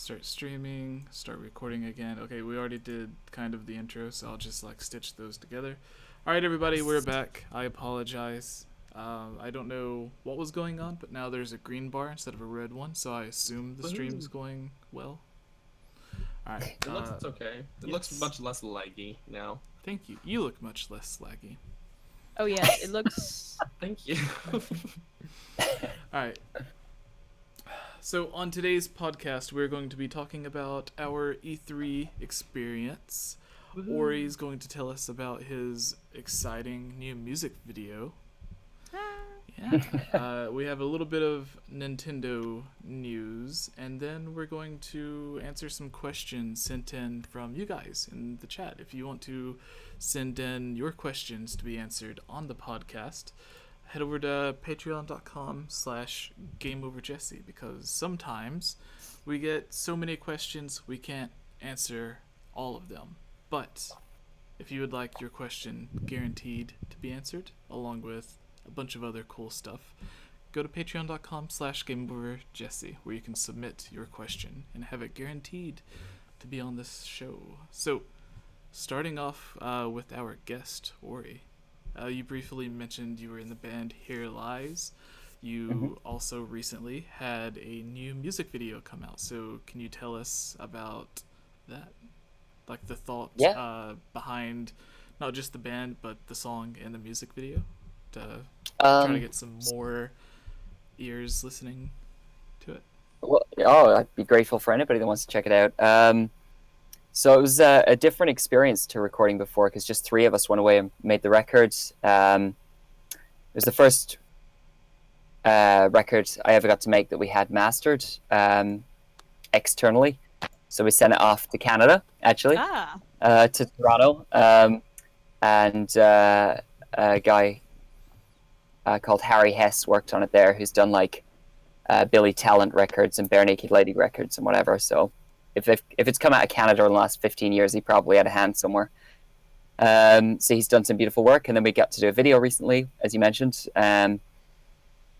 start streaming, start recording again. Okay, we already did kind of the intro, so I'll just like stitch those together. All right, everybody, we're back. I apologize. I don't know what was going on, but now there's a green bar instead of a red one, so I assume the stream's going well. All right. It looks okay. It looks much less laggy now. Thank you. You look much less laggy. Oh yeah, it looks. Thank you. All right. So on today's podcast, we're going to be talking about our E3 experience. Ori's going to tell us about his exciting new music video. Yeah. We have a little bit of Nintendo news, and then we're going to answer some questions sent in from you guys in the chat. If you want to send in your questions to be answered on the podcast, head over to patreon.com/GameOverJesse, because sometimes we get so many questions we can't answer all of them. But if you would like your question guaranteed to be answered, along with a bunch of other cool stuff, go to patreon.com/GameOverJesse, where you can submit your question and have it guaranteed to be on this show. So, starting off with our guest, Ori. You briefly mentioned you were in the band Here Lies. You also recently had a new music video come out. So can you tell us about that? Like the thought behind not just the band, but the song and the music video? To try to get some more ears listening to it. Well, I'd be grateful for anybody that wants to check it out. So it was a different experience to recording before, because just three of us went away and made the records. It was the first record I ever got to make that we had mastered externally. So we sent it off to Canada, actually, to Toronto. And a guy called Harry Hess worked on it there, who's done like Billy Talent records and Bare Naked Lady records and whatever. So if it's come out of Canada in the last 15 years, he probably had a hand somewhere. So he's done some beautiful work, and then we got to do a video recently, as you mentioned,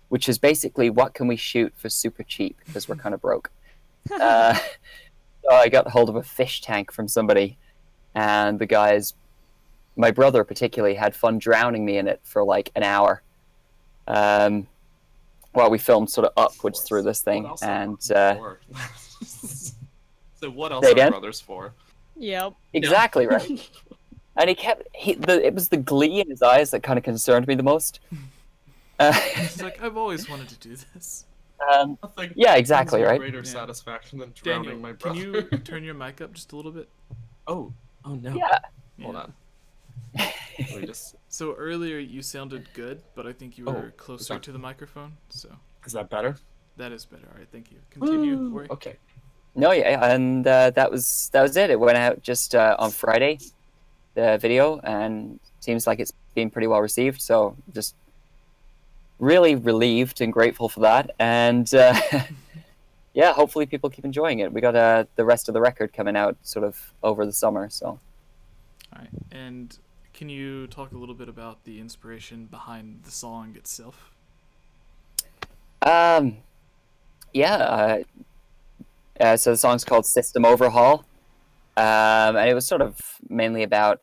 which is basically what can we shoot for super cheap, because we're kind of broke. So I got hold of a fish tank from somebody, and the guys, my brother particularly, had fun drowning me in it for like an hour while we filmed sort of upwards through this thing. And so what else are brothers for? Yep. Exactly right. And it was the glee in his eyes that kind of concerned me the most. He's like, I've always wanted to do this. Yeah, exactly, right? Greater satisfaction than drowning Daniel, my brother. can you turn your mic up just a little bit? Oh no. Yeah. Hold on. So earlier you sounded good, but I think you were closer to the microphone. So is that better? That is better. All right, thank you. Continue. Ori. Okay. No, yeah, and that was it. It went out just on Friday, the video, and seems like it's been pretty well received. So just really relieved and grateful for that. And yeah, hopefully people keep enjoying it. We got the rest of the record coming out sort of over the summer. So. All right, and can you talk a little bit about the inspiration behind the song itself? Yeah. So the song's called System Overhaul, and it was sort of mainly about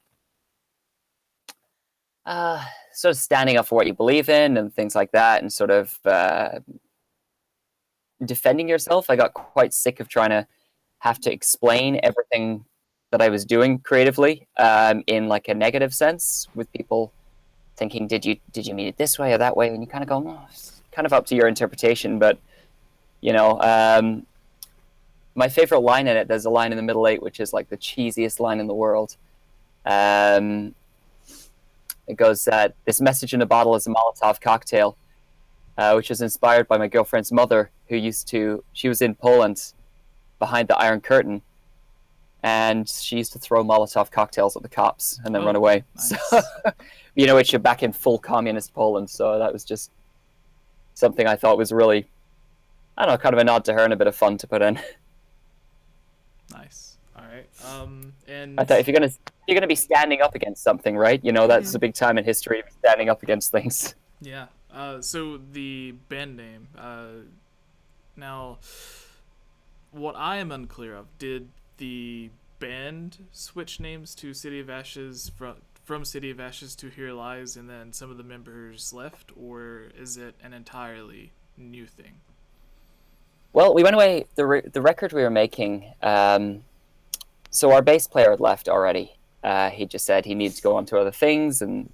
sort of standing up for what you believe in and things like that, and sort of defending yourself. I got quite sick of trying to have to explain everything that I was doing creatively in like a negative sense, with people thinking, did you mean it this way or that way? And you kind of go, oh, it's kind of up to your interpretation. But, you know, my favorite line in it, there's a line in the middle eight, which is like the cheesiest line in the world. It goes that this message in a bottle is a Molotov cocktail, which was inspired by my girlfriend's mother, who she was in Poland behind the Iron Curtain, and she used to throw Molotov cocktails at the cops and then run away. Nice. So, you know, which you're back in full communist Poland. So that was just something I thought was really, I don't know, kind of a nod to her and a bit of fun to put in. Nice. All right. And I thought if you're gonna be standing up against something, right? You know, that's a big time in history, standing up against things. Yeah. So the band name. Now, what I am unclear of, did the band switch names to City of Ashes from City of Ashes to Here Lies, and then some of the members left, or is it an entirely new thing? Well, we went away. The record we were making. So our bass player had left already. He just said he needed to go on to other things, and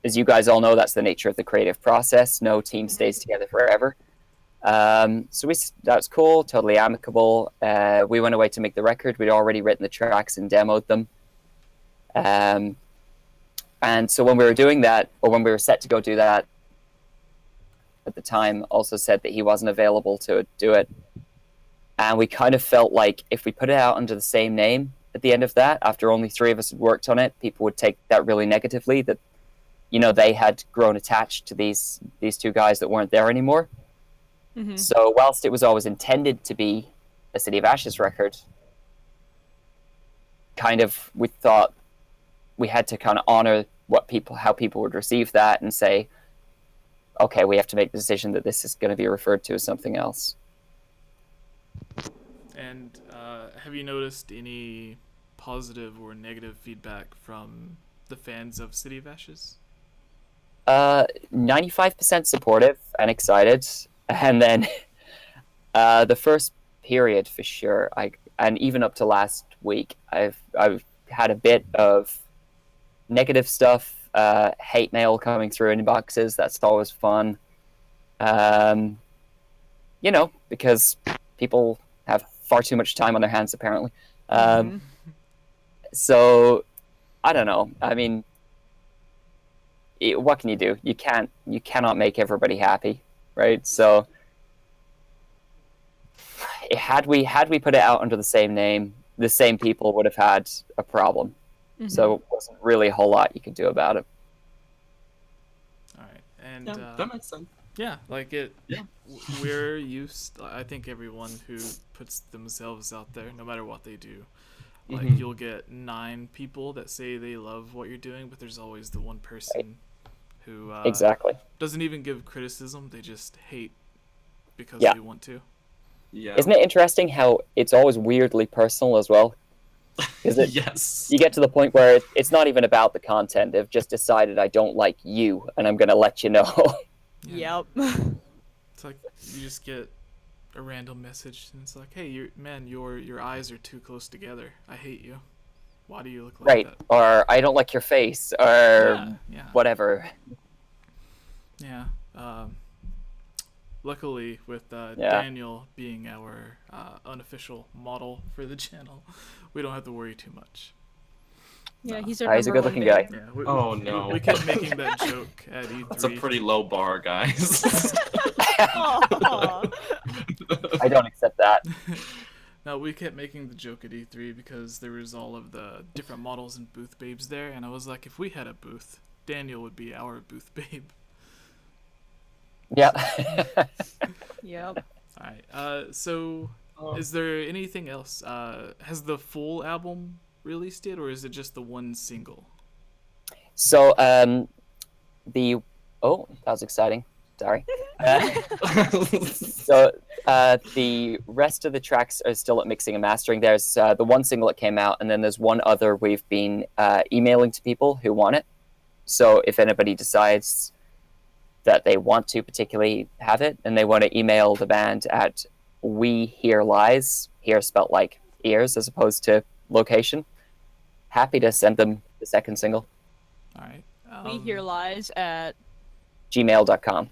as you guys all know, that's the nature of the creative process. No team stays together forever. So that was cool, totally amicable. We went away to make the record. We'd already written the tracks and demoed them. And so when we were doing that, or when we were set to go do that, at the time also said that he wasn't available to do it. And we kind of felt like if we put it out under the same name at the end of that, after only 3 of us had worked on it, people would take that really negatively, that, you know, they had grown attached to these 2 guys that weren't there anymore. Mm-hmm. So whilst it was always intended to be a City of Ashes record, kind of we thought we had to kind of honor how people would receive that and say, okay, we have to make the decision that this is going to be referred to as something else. And have you noticed any positive or negative feedback from the fans of City of Ashes? 95% supportive and excited. And then the first period, for sure, and even up to last week, I've had a bit of negative stuff, hate mail coming through in boxes. That's always fun. You know, because people have far too much time on their hands, apparently. So, I don't know. I mean, what can you do? You cannot make everybody happy, right? So, had we put it out under the same name, the same people would have had a problem. Mm-hmm. So it wasn't really a whole lot you could do about it. All right, and that makes sense. Yeah, like it. Yeah. We're used. I think everyone who puts themselves out there, no matter what they do, like you'll get 9 people that say they love what you're doing, but there's always the one person who exactly doesn't even give criticism. They just hate because they want to. Yeah. Isn't it interesting how it's always weirdly personal as well? Yes. You get to the point where it's not even about the content. They've just decided I don't like you, and I'm going to let you know. Yeah. Yep. It's like you just get a random message, and it's like, "Hey, your eyes are too close together. I hate you. Why do you look like that?" Or I don't like your face, or whatever. Yeah. Luckily, with Daniel being our unofficial model for the channel, we don't have to worry too much. Yeah, he's a good-looking guy. Yeah, we kept making that joke at E3. That's a pretty low bar, guys. I don't accept that. No, we kept making the joke at E3 because there was all of the different models and booth babes there, and I was like, if we had a booth, Daniel would be our booth babe. Yeah. Yep. All right. So, is there anything else? Has the full album released yet, or is it just the one single? So, that was exciting. Sorry. So, the rest of the tracks are still at mixing and mastering. There's the one single that came out, and then there's one other we've been emailing to people who want it. So, if anybody decides that they want to particularly have it, and they want to email the band at We Hear Lies, here spelt like ears as opposed to location, happy to send them the second single. All right. We Hear Lies at gmail.com.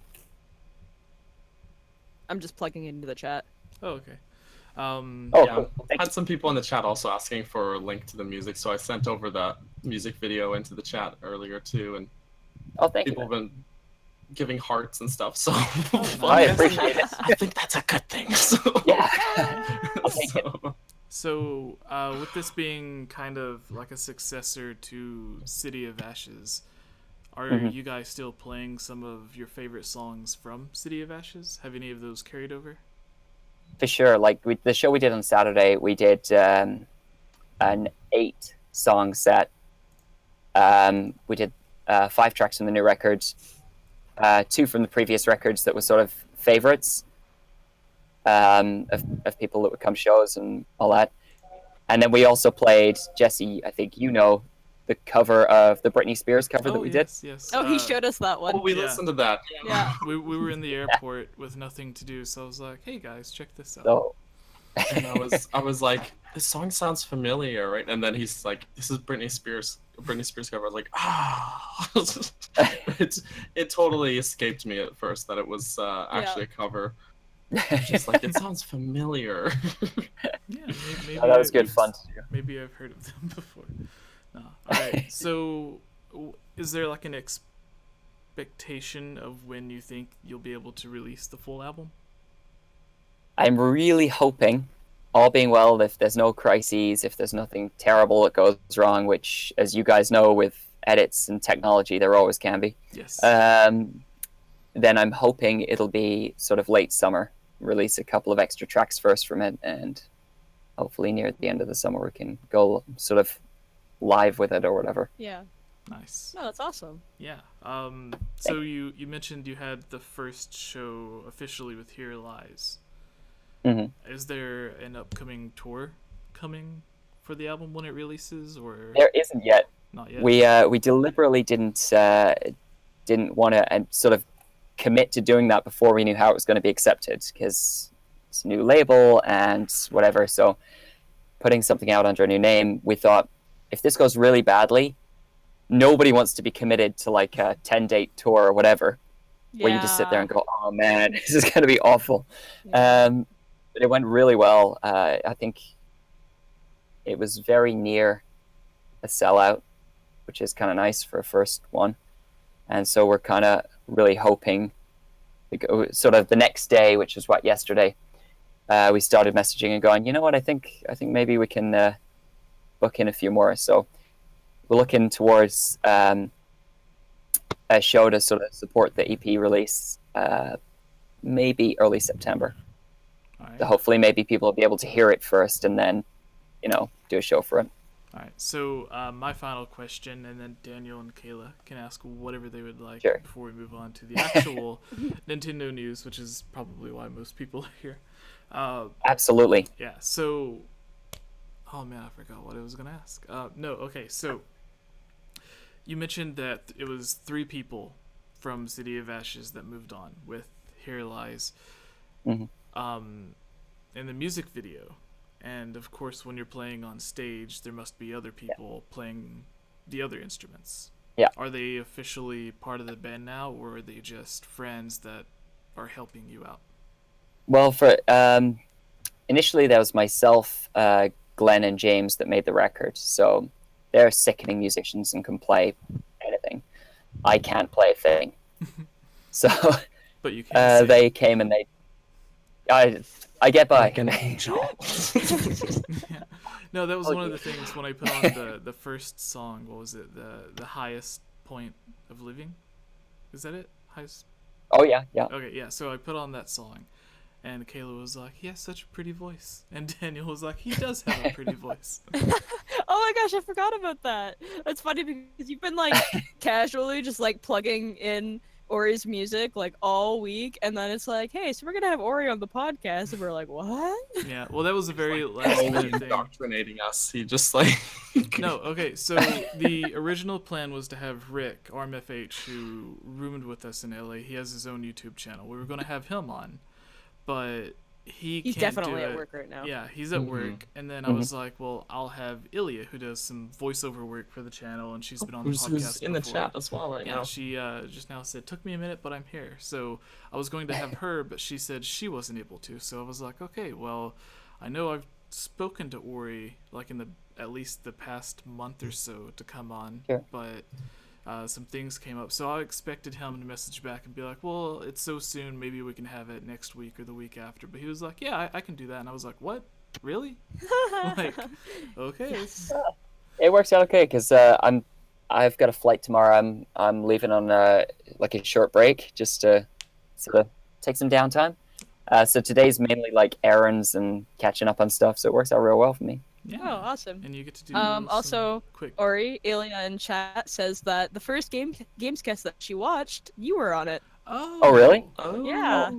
I'm just plugging it into the chat. Oh, okay. Cool. I had some people in the chat also asking for a link to the music, so I sent over that music video into the chat earlier too, and people have been giving hearts and stuff, so I appreciate it. I think that's a good thing. So. Yeah. So, with this being kind of like a successor to City of Ashes, are you guys still playing some of your favorite songs from City of Ashes? Have any of those carried over? For sure. Like the show we did on Saturday, we did an 8-song set. We did 5 tracks from the new records, 2 from the previous records that were sort of favorites. of people that would come shows and all that. And then we also played, Jesse, I think you know, the cover of the Britney Spears cover that we did. Yes. Oh, he showed us that one. Oh, we listened to that. Yeah. We were in the airport with nothing to do, so I was like, "Hey guys, check this out." So, And I was like, this song sounds familiar, right? And then he's like, this is Britney Spears cover. I was like, it totally escaped me at first that it was actually a cover. Just like, it sounds familiar. Yeah, maybe that was good fun to do. Maybe I've heard of them before. No. All right. So, is there like an expectation of when you think you'll be able to release the full album? I'm really hoping, all being well, if there's no crises, if there's nothing terrible that goes wrong, which, as you guys know, with edits and technology, there always can be. Yes. Then I'm hoping it'll be sort of late summer. Release a couple of extra tracks first from it, and hopefully near the end of the summer we can go sort of live with it or whatever. Yeah. Nice. No, that's awesome. Yeah. So you mentioned you had the first show officially with Here Lies. Mm-hmm. Is there an upcoming tour coming for the album when it releases, or There isn't yet. not yet? We deliberately didn't want to sort of commit to doing that before we knew how it was going to be accepted, because it's a new label and whatever. So putting something out under a new name, we thought if this goes really badly, nobody wants to be committed to like a 10-date tour or whatever, where you just sit there and go, oh man, this is going to be awful. Yeah. But it went really well. I think it was very near a sellout, which is kind of nice for a first one. And so we're kind of really hoping to go, sort of the next day, which was yesterday, we started messaging and going, you know what, I think maybe we can book in a few more. So we're looking towards a show to sort of support the EP release, maybe early September. All right. So hopefully maybe people will be able to hear it first and then, do a show for it. All right. So my final question, and then Daniel and Kayla can ask whatever they would like Sure. before we move on to the actual Nintendo news, which is probably why most people are here. Absolutely. Yeah. So, oh man, I forgot what I was gonna ask. No. Okay. So you mentioned that it was 3 people from City of Ashes that moved on with Here Lies. Mm-hmm. In the music video, and of course when you're playing on stage there must be other people playing the other instruments. Yeah. Are they officially part of the band now, or are they just friends that are helping you out? Well, for initially that was myself, Glenn and James that made the record, so they're sickening musicians and can play anything. I can't play a thing. So But you can they came and I get by. Like an angel. Yeah. No, that was one of the things when I put on the first song. What was it? The highest point of living? Is that it? Highest. Oh yeah. Okay, yeah. So I put on that song, and Kayla was like, "He has such a pretty voice," and Daniel was like, "He does have a pretty voice." Oh my gosh, I forgot about that. That's funny because you've been like casually just like plugging in Ori's music like all week, and then it's like, hey, so we're gonna have Ori on the podcast, and we're like, what? Yeah, well, that was a very last minute thing. Indoctrinating us. He just like No, okay, so the original plan was to have Rick, RMFH, who roomed with us in LA. He has his own YouTube channel. We were gonna have him on, but he's can't definitely do at it. work right now. Yeah, he's at work, and then I was like, well, I'll have Ilya, who does some voiceover work for the channel, and she's been on the podcast who's in the before. chat as well right Yeah, now. she just now said, took me a minute, but I'm here. So I was going to have her, but she said she wasn't able to. So I was like, okay, well, I know I've spoken to Ori, like in at least the past month or so to come on, Sure. but some things came up. So I expected him to message back and be like, well, it's so soon, maybe we can have it next week or the week after. But he was like, yeah, I can do that. And I was like, what? Really? Like, okay. Yes. It works out okay because I've got a flight tomorrow. I'm leaving on like a short break just to sort of take some downtime. So today's mainly like errands and catching up on stuff. So it works out real well for me. Yeah. Oh, awesome. And you get to do also, quick. Ori, Ilya in chat says that the first Gamescast that she watched, you were on it. Oh, Oh, really? Oh. Yeah.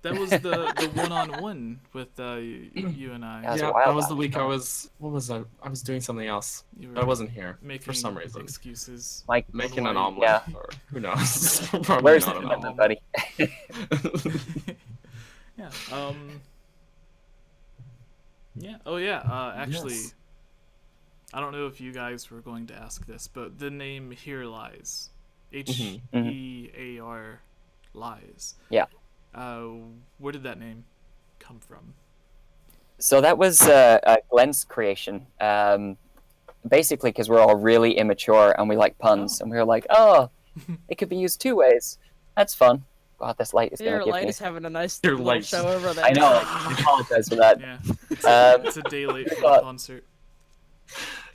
That was the one-on-one with you and I. Yeah, that was the week I was. What was I? I was doing something else. I wasn't here for some reason. Excuses. Like making an omelet, or who knows? Probably Where's not the an equipment, omelet. buddy? Yeah. Yeah. Oh yeah. Actually, Yes. I don't know if you guys were going to ask this, but the name Here Lies, Hear Lies. Yeah. Where did that name come from? So that was Glenn's creation. Basically, because we're all really immature and we like puns, and we were like, "Oh, it could be used two ways. That's fun." God, this light is going to give me. Your light is having a nice Your little light. show over there. I know. I apologize for that. Yeah. It's a day late for the concert.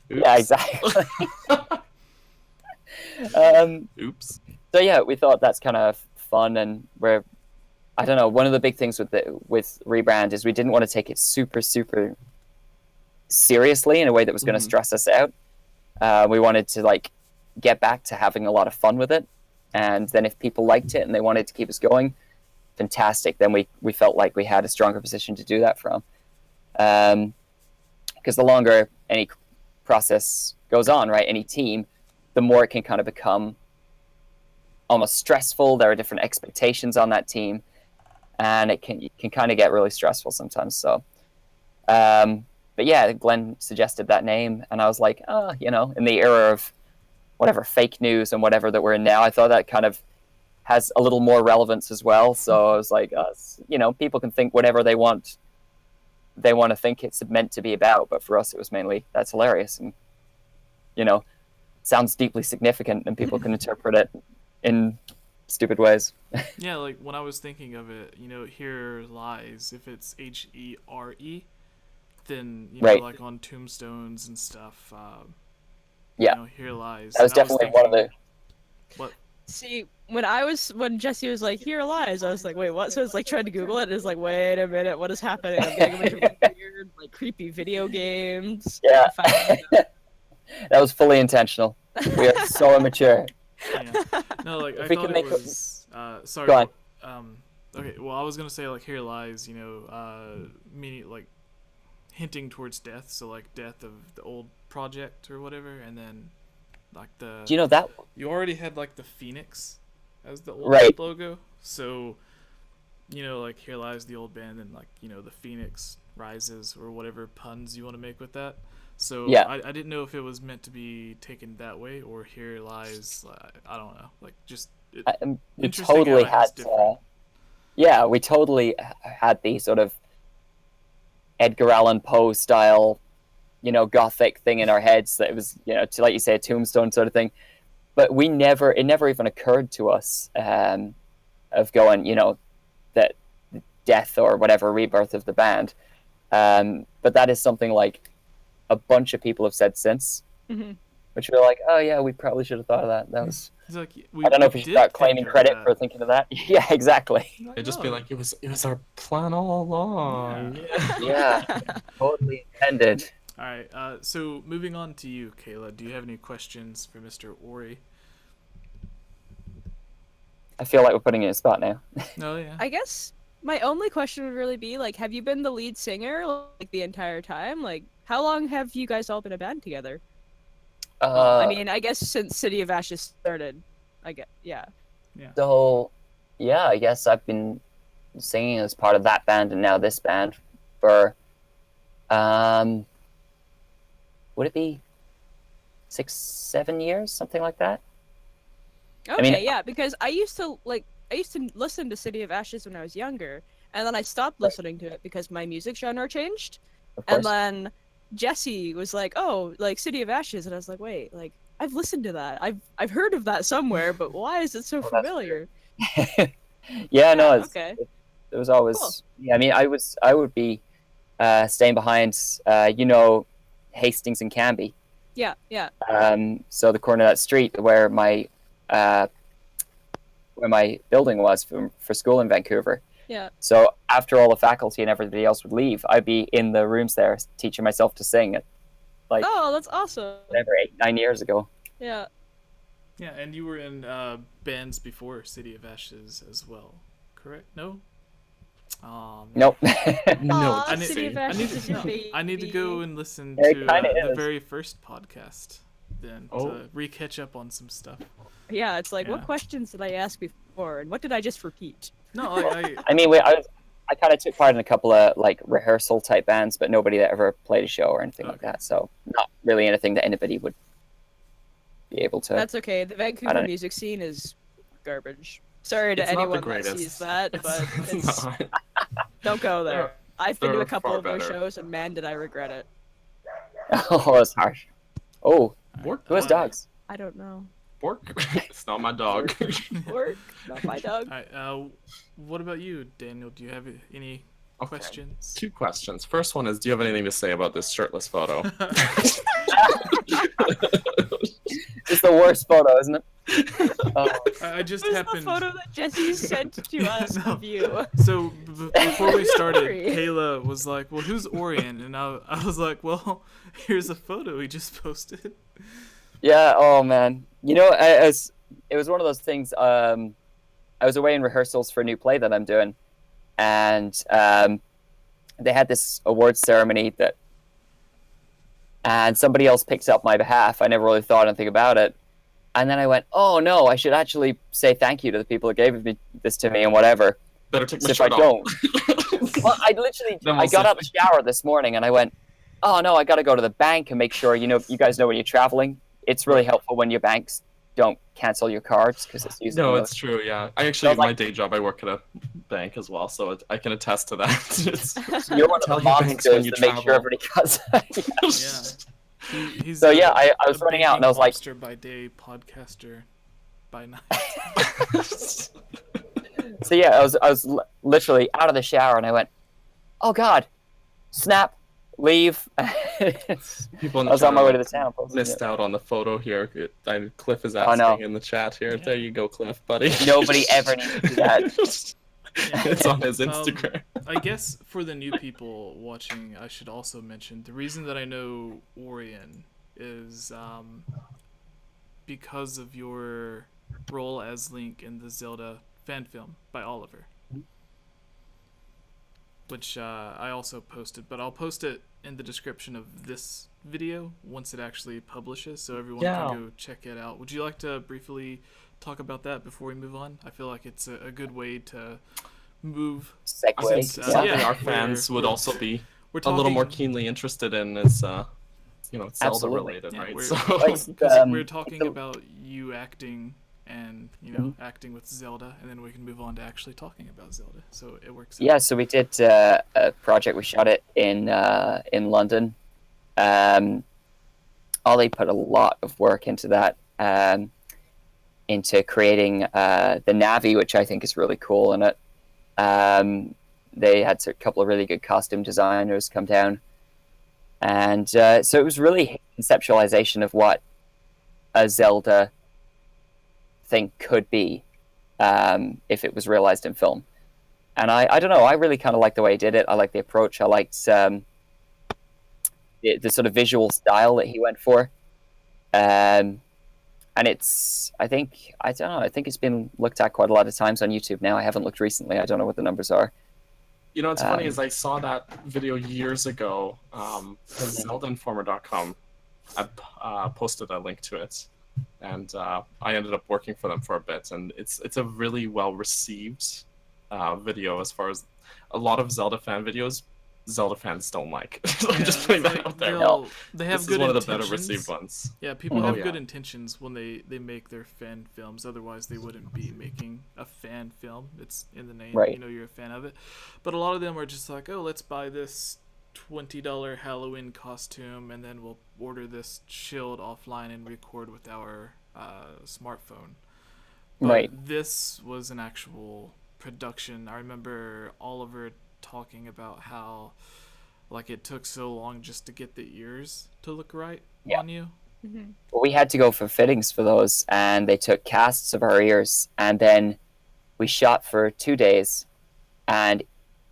Yeah, exactly. Oops. So yeah, we thought that's kind of fun, and I don't know. One of the big things with rebrand is we didn't want to take it super seriously in a way that was going to stress us out. We wanted to like get back to having a lot of fun with it, and then if people liked it and they wanted to keep us going, fantastic. Then we felt like we had a stronger position to do that from, because the longer any process goes on, right, any team, the more it can kind of become almost stressful. There are different expectations on that team, and it can kind of get really stressful sometimes. So, but yeah, Glenn suggested that name, and I was like, oh, in the era of whatever fake news and whatever that we're in now, I thought that kind of has a little more relevance as well. So I was like, people can think whatever they want to think it's meant to be about, but for us it was mainly that's hilarious and sounds deeply significant, and people can interpret it in stupid ways. Yeah, like when I was thinking of it, Here Lies, if it's HERE, then right. like on tombstones and stuff, yeah, Here Lies. That was definitely one of the. What? See, when Jesse was like, "Here Lies," I was like, "Wait, what?" So I was like trying to Google it, and it's like, "Wait a minute, what is happening?" I'm getting a bunch of weird, like creepy video games. Yeah, that was fully intentional. We are so immature. Yeah. No, like I we thought could it make was. Sorry. Go on. Okay. Well, I was gonna say like Here Lies, meaning like hinting towards death. So like death of the old project or whatever, and then like the. Do you know that? You already had like the Phoenix as the old right. logo, so like Here Lies the old band, and like the Phoenix rises or whatever puns you want to make with that. So yeah. I didn't know if it was meant to be taken that way or Here Lies. I don't know. Like just. We totally had. Yeah, we totally had the sort of Edgar Allan Poe style, gothic thing in our heads that it was, to like you say, a tombstone sort of thing. But it never even occurred to us of going, that death or whatever rebirth of the band. But that is something like a bunch of people have said since, which we're like, oh yeah, we probably should have thought of that. That was. Like, I don't know if we should start claiming credit for thinking of that. Yeah, exactly. It'd just be like, it was our plan all along. Yeah, totally intended. All right, so moving on to you, Kayla. Do you have any questions for Mr. Ori? I feel like we're putting you in a spot now. Oh, yeah. I guess my only question would really be, like, have you been the lead singer, like, the entire time? Like, how long have you guys all been a band together? I mean, I guess since City of Ashes started, I guess, yeah. So, yeah, I guess I've been singing as part of that band and now this band for, would it be 6-7 years, something like that? Okay, yeah, because I used to listen to City of Ashes when I was younger, and then I stopped listening to it because my music genre changed, and then Jesse was like, "Oh, like City of Ashes," and I was like, "Wait, like I've listened to that. I've heard of that somewhere, but why is it so familiar?" Yeah, no, okay. It was always. Cool. Yeah, I mean, I would be staying behind, Hastings and Canby. Yeah, yeah. So the corner of that street where my building was for school in Vancouver. Yeah. So after all the faculty and everybody else would leave, I'd be in the rooms there teaching myself to sing. Like, oh, that's awesome. Whatever, 8-9 years ago. Yeah. Yeah, and you were in bands before City of Ashes as well, correct? No? Oh, Nope. No, Aw, it's City of insane. Ashes is your baby. I need to go and listen Yeah, it to kinda the is. very first podcast then to re-catch up on some stuff. Yeah, it's like, Yeah. what questions did I ask before, and what did I just repeat? No, I mean, I kind of took part in a couple of like rehearsal type bands, but nobody that ever played a show or anything like that. So not really anything that anybody would be able to. That's okay. The Vancouver music scene is garbage. Sorry to It's not the anyone that greatest. sees that, but it's, not. don't go there. I've been to they're a couple far of those better. shows, and man, did I regret it. Oh, that's harsh. Oh, Bork? who has dogs? I don't know. Bork? It's not my dog. Work, not my dog. Alright, what about you, Daniel? Do you have any questions? 2 questions. First one is, do you have anything to say about this shirtless photo? It's the worst photo, isn't it? I just This is happened. the photo that Jesse sent to us of you. So before we started, Kayla was like, "Well, who's Orion?" And I was like, "Well, here's a photo he just posted." Yeah. Oh man. You know, it was one of those things. I was away in rehearsals for a new play that I'm doing, and they had this awards ceremony and somebody else picked up my behalf. I never really thought anything about it. And then I went, oh no, I should actually say thank you to the people who gave this to me and whatever. Better take my So if shirt I off. don't, well, I got out of the shower this morning and I went, oh no, I got to go to the bank and make sure, you guys know when you're traveling. It's really helpful when your banks don't cancel your cards because it's used. No, it's true. Yeah, I actually, my day job, I work at a bank as well, so I can attest to that. You're one of the monsters to make sure everybody cuts. Yeah. He's So yeah, I was running out and I was like, monster by day, podcaster by night. So yeah, I was literally out of the shower and I went, oh god, snap, leave. People in the I was on my way to the town. Missed out on the photo here. Cliff is Oh, asking no. in the chat here. There you go, Cliff, buddy. Nobody ever needs to do that. It's on his Instagram. I guess for the new people watching, I should also mention the reason that I know Orion is because of your role as Link in the Zelda fan film by Oliver, which I also posted, but I'll post it in the description of this video once it actually publishes, so everyone can go check it out. Would you like to briefly talk about that before we move on? I feel like it's a good way to move. Segue. Something our fans would also be a little more keenly interested in is, Zelda related, right? We're talking about you acting and acting with Zelda, and then we can move on to actually talking about Zelda. So it works out. Yeah, so we did a project. We shot it in London. Ollie put a lot of work into that, into creating the Navi, which I think is really cool in it. They had a couple of really good costume designers come down, and so it was really conceptualization of what a Zelda thing could be if it was realized in film. And I don't know, I really kind of like the way he did it. I like the approach. I liked the sort of visual style that he went for. And it's, I think it's been looked at quite a lot of times on YouTube now. I haven't looked recently. I don't know what the numbers are. You know, what's funny is I saw that video years ago. ZeldaInformer.com. I posted a link to it, and I ended up working for them for a bit. And it's a really well received video as far as a lot of Zelda fan videos. Zelda fans don't like. I'm just putting that out there. They have this good is one intentions. of the better received ones. Yeah, people have good intentions when they make their fan films. Otherwise, they wouldn't be making a fan film. It's in the name. Right. You're a fan of it. But a lot of them are just like, oh, let's buy this $20 Halloween costume, and then we'll order this shield offline and record with our smartphone. But Right. this was an actual production. I remember Oliver talking about how it took so long just to get the ears to look right on you. Mm-hmm. Well, we had to go for fittings for those, and they took casts of our ears, and then we shot for 2 days, and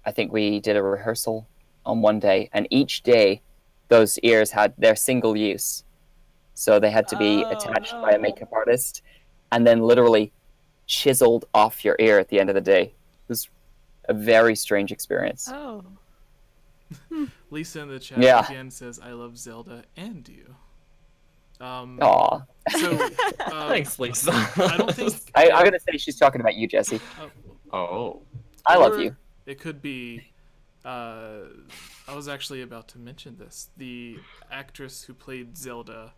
I think we did a rehearsal on one day, and each day those ears had their single use, so they had to be attached by a makeup artist and then literally chiseled off your ear at the end of the day. It was a very strange experience. Oh. Lisa in the chat again says, "I love Zelda and you." Aw. So, thanks, Lisa. I don't think I'm gonna say she's talking about you, Jesse. Oh. I love you. It could be. I was actually about to mention this. The actress who played Zelda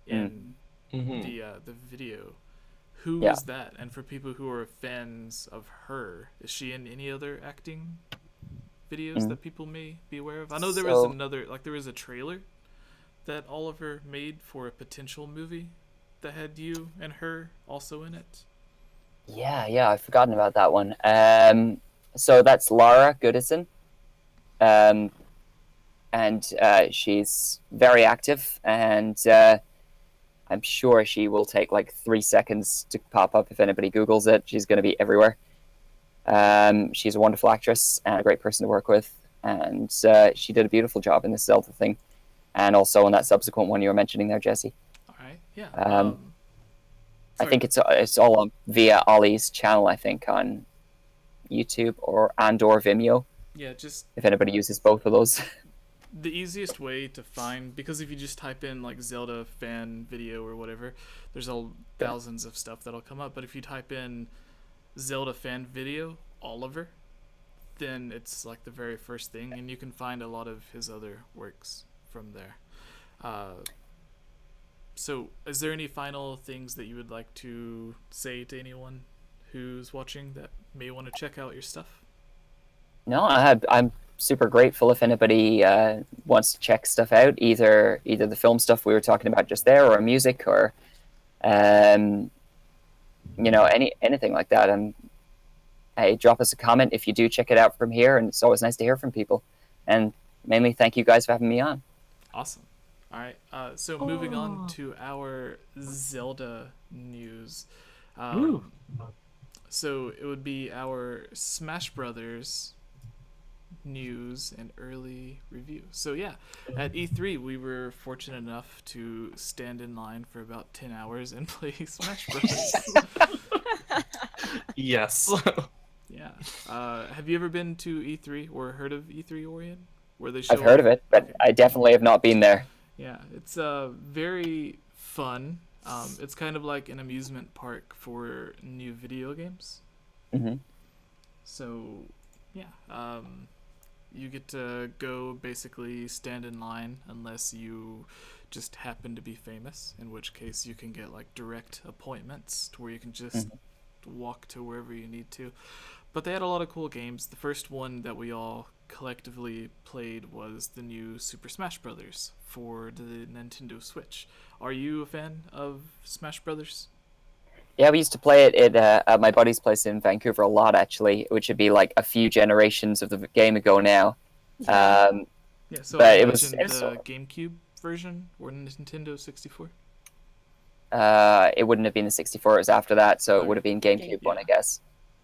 in the video. Who was that? And for people who are fans of her, is she in any other acting videos that people may be aware of? I know there was there was a trailer that Oliver made for a potential movie that had you and her also in it. Yeah, I've forgotten about that one. So that's Lara Goodison. And she's very active, and I'm sure she will take like 3 seconds to pop up if anybody Googles it. She's going to be everywhere. She's a wonderful actress and a great person to work with, and she did a beautiful job in this Zelda thing, and also in that subsequent one you were mentioning there, Jesse. All right, yeah. I think it's all on via Ollie's channel, I think, on YouTube or Vimeo. Yeah, just if anybody uses both of those. The easiest way to find, because if you just type in like Zelda fan video or whatever, there's thousands of stuff that'll come up. But if you type in Zelda fan video Oliver, then it's like the very first thing, and you can find a lot of his other works from there. So is there any final things that you would like to say to anyone who's watching that may want to check out your stuff? No, I'm super grateful if anybody wants to check stuff out, either the film stuff we were talking about just there, or music, or anything like that. And hey, drop us a comment if you do check it out from here, and it's always nice to hear from people. And mainly, thank you guys for having me on. Awesome. All right, so moving on to our Zelda news. So it would be our Smash Brothers news and early review. So yeah, at E3 we were fortunate enough to stand in line for about 10 hours and play Smash Brothers. Yes. Yeah. Have you ever been to E3 or heard of E3, Orion? Where they show I've heard of it, but I definitely have not been there. Yeah, it's very fun. It's kind of like an amusement park for new video games. Mm-hmm. So yeah, you get to go basically stand in line unless you just happen to be famous, in which case you can get like direct appointments to where you can just walk to wherever you need to. But they had a lot of cool games. The first one that we all collectively played was the new Super Smash Brothers for the Nintendo Switch. Are you a fan of Smash Brothers? Yeah, we used to play it at my buddy's place in Vancouver a lot, actually, which would be like a few generations of the game ago now. Yeah, so but it was the GameCube version or Nintendo 64? It wouldn't have been the 64, it was after that, so it would have been GameCube one, I guess.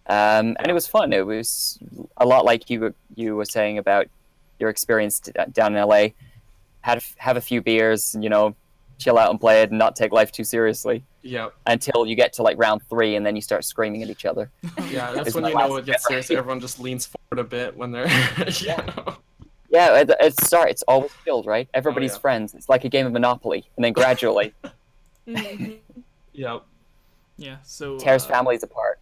And it was fun. It was a lot like you were saying about your experience down in LA. Have a few beers, chill out and play it and not take life too seriously. Yeah. Until you get to like round 3 and then you start screaming at each other. Yeah, that's when you know it gets serious. Everyone just leans forward a bit when they're Yeah, it's always chilled, right? Everybody's friends. It's like a game of Monopoly, and then gradually Yep. Yeah, so tears families apart.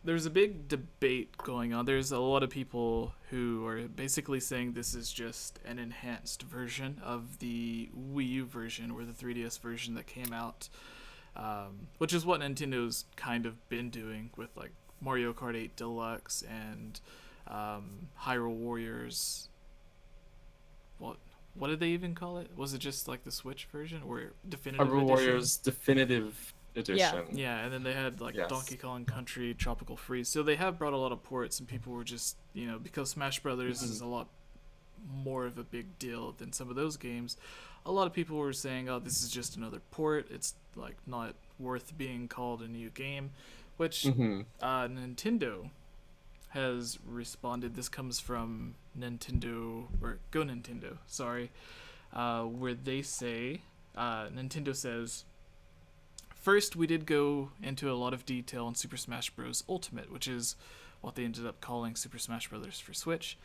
There's a big debate going on. There's a lot of people who are basically saying this is just an enhanced version of the Wii U version or the 3DS version that came out, which is what Nintendo's kind of been doing with like Mario Kart 8 Deluxe and Hyrule Warriors. What did they even call it? Was it just like the Switch version or Definitive Hyrule Edition? Warriors Definitive Edition. Yeah, and then they had like Donkey Kong Country, Tropical Freeze. So they have brought a lot of ports, and people were just, because Smash Brothers is a lot more of a big deal than some of those games. A lot of people were saying, "Oh, this is just another port. It's like not worth being called a new game," which Nintendo has responded. This comes from Nintendo, or Go Nintendo, sorry, where they say, Nintendo says, "First, we did go into a lot of detail on Super Smash Bros. Ultimate, which is what they ended up calling Super Smash Bros. For Switch.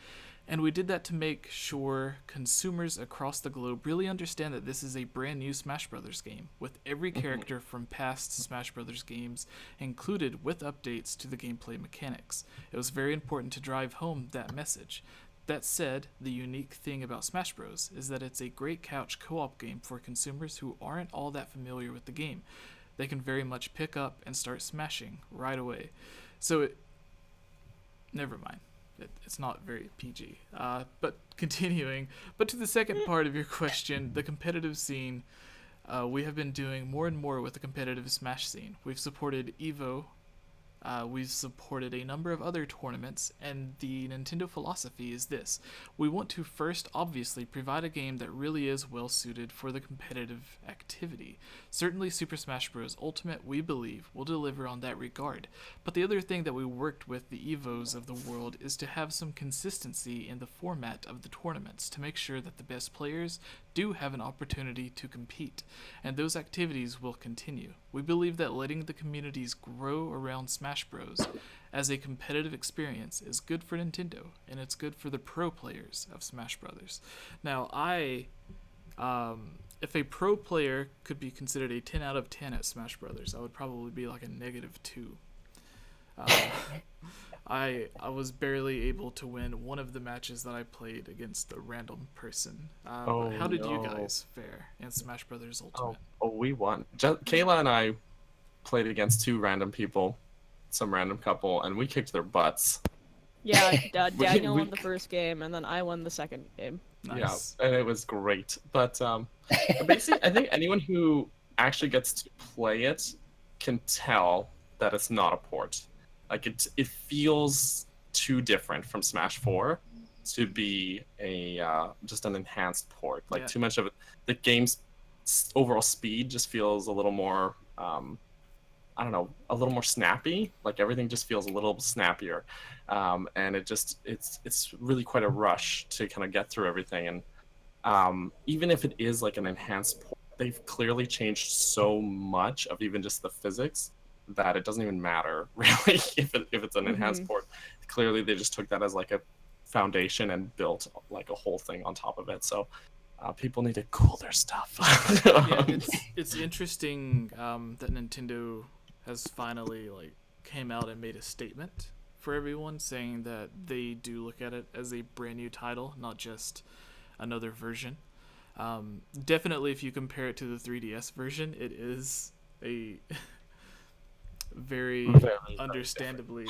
And we did that to make sure consumers across the globe really understand that this is a brand new Smash Bros. Game, with every character from past Smash Bros. Games included with updates to the gameplay mechanics. It was very important to drive home that message. That said, the unique thing about Smash Bros. Is that it's a great couch co-op game for consumers who aren't all that familiar with the game. They can very much pick up and start smashing right away. Never mind. It's not very PG. But continuing, but to the second part of your question, the competitive scene, we have been doing more and more with the competitive Smash scene. We've supported EVO, we've supported a number of other tournaments, and the Nintendo philosophy is this. We want to first, obviously, provide a game that really is well suited for the competitive activity. Certainly Super Smash Bros. Ultimate, we believe, will deliver on that regard. But the other thing that we worked with the EVOs of the world is to have some consistency in the format of the tournaments to make sure that the best players do have an opportunity to compete, and those activities will continue. We believe that letting the communities grow around Smash Bros. As a competitive experience is good for Nintendo, and it's good for the pro players of Smash Bros. Now, if a pro player could be considered a 10 out of 10 at Smash Bros., I would probably be like a -2. I was barely able to win one of the matches that I played against a random person. How did you guys fare in Smash Bros. Ultimate? We won. Kayla and I played against 2 random people, some random couple, and we kicked their butts. Yeah, Daniel won the first game, and then I won the second game. Nice. Yeah, and it was great. But basically, I think anyone who actually gets to play it can tell that it's not a port. Like, it feels too different from Smash 4 to be just an enhanced port. Like, too much of it. The game's overall speed just feels a little more, I don't know, a little more snappy. Like, everything just feels a little snappier. And it's really quite a rush to kind of get through everything. And even if it is like an enhanced port, they've clearly changed so much of even just the physics that it doesn't even matter really if it's an enhanced port. Clearly they just took that as like a foundation and built like a whole thing on top of it. So people need to cool their stuff. It's interesting that Nintendo has finally like came out and made a statement for everyone, saying that they do look at it as a brand new title, not just another version. Definitely, if you compare it to the 3DS version, it is a very understandably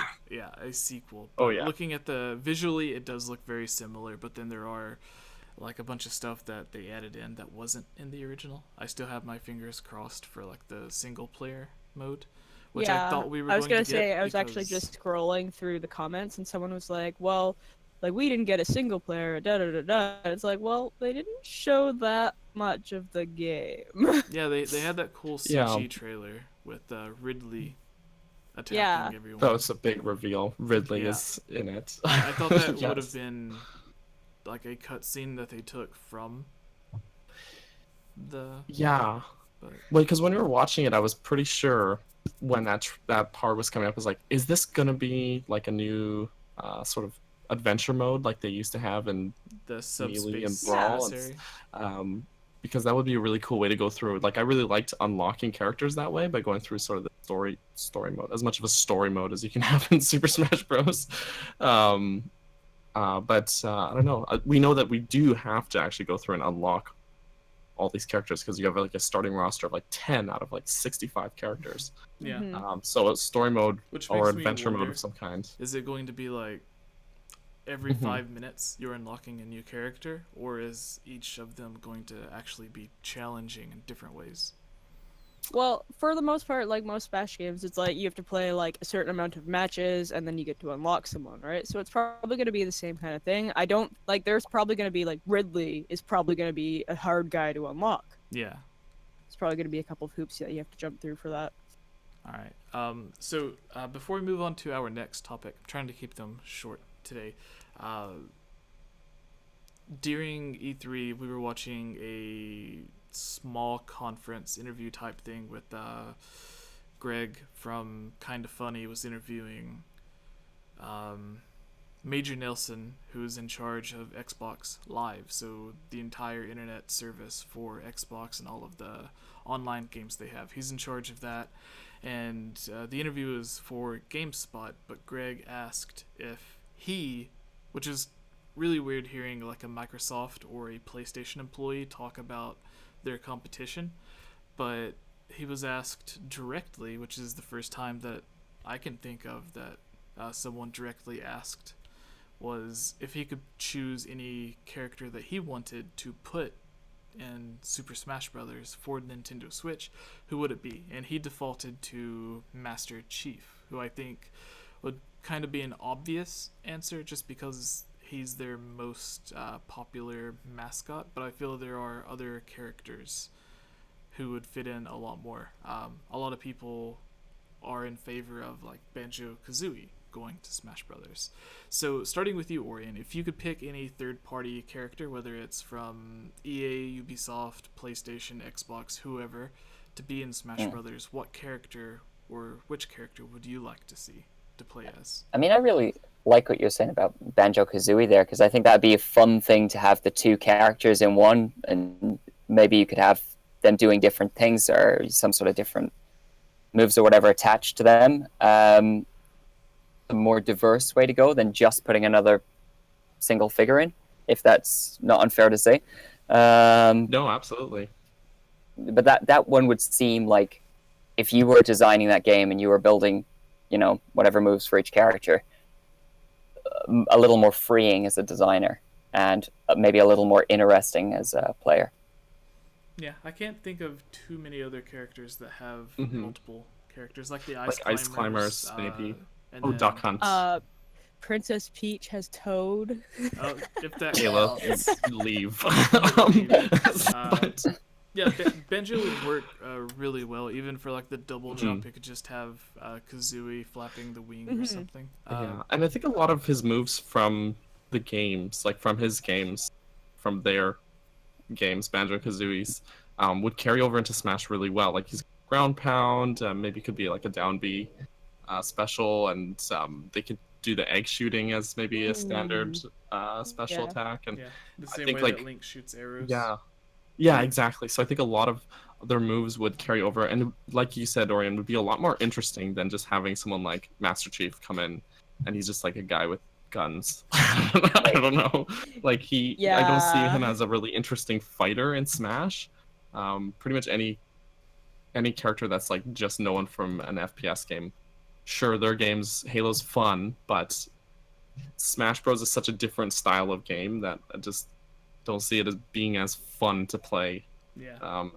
a sequel. But looking at the visually, it does look very similar, but then there are like a bunch of stuff that they added in that wasn't in the original. I still have my fingers crossed for like the single player mode, which I thought we were I was going gonna to say get I was actually just scrolling through the comments and someone was like, well, like, we didn't get a single player, da-da-da-da. It's like, well, they didn't show that much of the game. Yeah, they had that cool CG trailer with Ridley attacking everyone. That was a big reveal. Ridley is in it. I thought that would have been like a cutscene that they took from the... But... Well, because when we were watching it, I was pretty sure when that part was coming up, I was like, is this going to be like a new sort of adventure mode like they used to have in the Melee and Brawl? Because that would be a really cool way to go through. Like, I really liked unlocking characters that way by going through sort of the story mode, as much of a story mode as you can have in Super Smash Bros. But I don't know. We know that we do have to actually go through and unlock all these characters because you have like a starting roster of like 10 out of like 65 characters. So a story mode or adventure mode of some kind. Is it going to be like every 5 minutes you're unlocking a new character, or is each of them going to actually be challenging in different ways? Well, for the most part, like most Smash games, it's like you have to play like a certain amount of matches and then you get to unlock someone, right? So it's probably going to be the same kind of thing. I don't like, there's probably going to be like Ridley is probably going to be a hard guy to unlock. Yeah. It's probably going to be a couple of hoops that you have to jump through for that. All right. So before we move on to our next topic, I'm trying to keep them short today. During E3, we were watching a small conference interview type thing with Greg from Kinda Funny was interviewing Major Nelson, who's in charge of Xbox Live, so the entire internet service for Xbox and all of the online games they have. He's in charge of that, and the interview is for GameSpot, but Greg asked if he, which is really weird hearing like a Microsoft or a PlayStation employee talk about their competition, but he was asked directly, which is the first time that I can think of that someone directly asked, was if he could choose any character that he wanted to put in Super Smash Bros. For Nintendo Switch, who would it be? And he defaulted to Master Chief, who I think would kind of be an obvious answer just because he's their most popular mascot, but I feel there are other characters who would fit in a lot more. A lot of people are in favor of like Banjo-Kazooie going to Smash Brothers. So starting with you, Orion, if you could pick any third-party character, whether it's from EA, Ubisoft, PlayStation, Xbox, whoever, to be in Smash Brothers, what character or which character would you like to see to play as? I mean, I really like what you're saying about Banjo-Kazooie there, because I think that'd be a fun thing to have the two characters in one, and maybe you could have them doing different things or some sort of different moves or whatever attached to them. A more diverse way to go than just putting another single figure in, if that's not unfair to say. No, absolutely. But that one would seem like if you were designing that game and you were building, whatever moves for each character, a little more freeing as a designer and maybe a little more interesting as a player. Yeah, I can't think of too many other characters that have multiple characters, like the Ice Climbers, maybe. Duck Hunt. Princess Peach has Toad. If that Kayla, leave. But yeah, Banjo would work really well, even for like the double jump. You could just have Kazooie flapping the wing or something. Yeah, and I think a lot of his moves from the games, like from his games, from their games, Banjo-Kazooie's, would carry over into Smash really well. Like his ground pound, maybe could be like a down B special, and they could do the egg shooting as maybe a standard special attack. And the same way that Link shoots arrows. Yeah, exactly. So I think a lot of their moves would carry over, and like you said, Orion, would be a lot more interesting than just having someone like Master Chief come in, and he's just like a guy with guns. I don't know. Like I don't see him as a really interesting fighter in Smash. Pretty much any character that's like just known from an FPS game. Sure, their games, Halo's fun, but Smash Bros is such a different style of game that I just don't see it as being as fun to play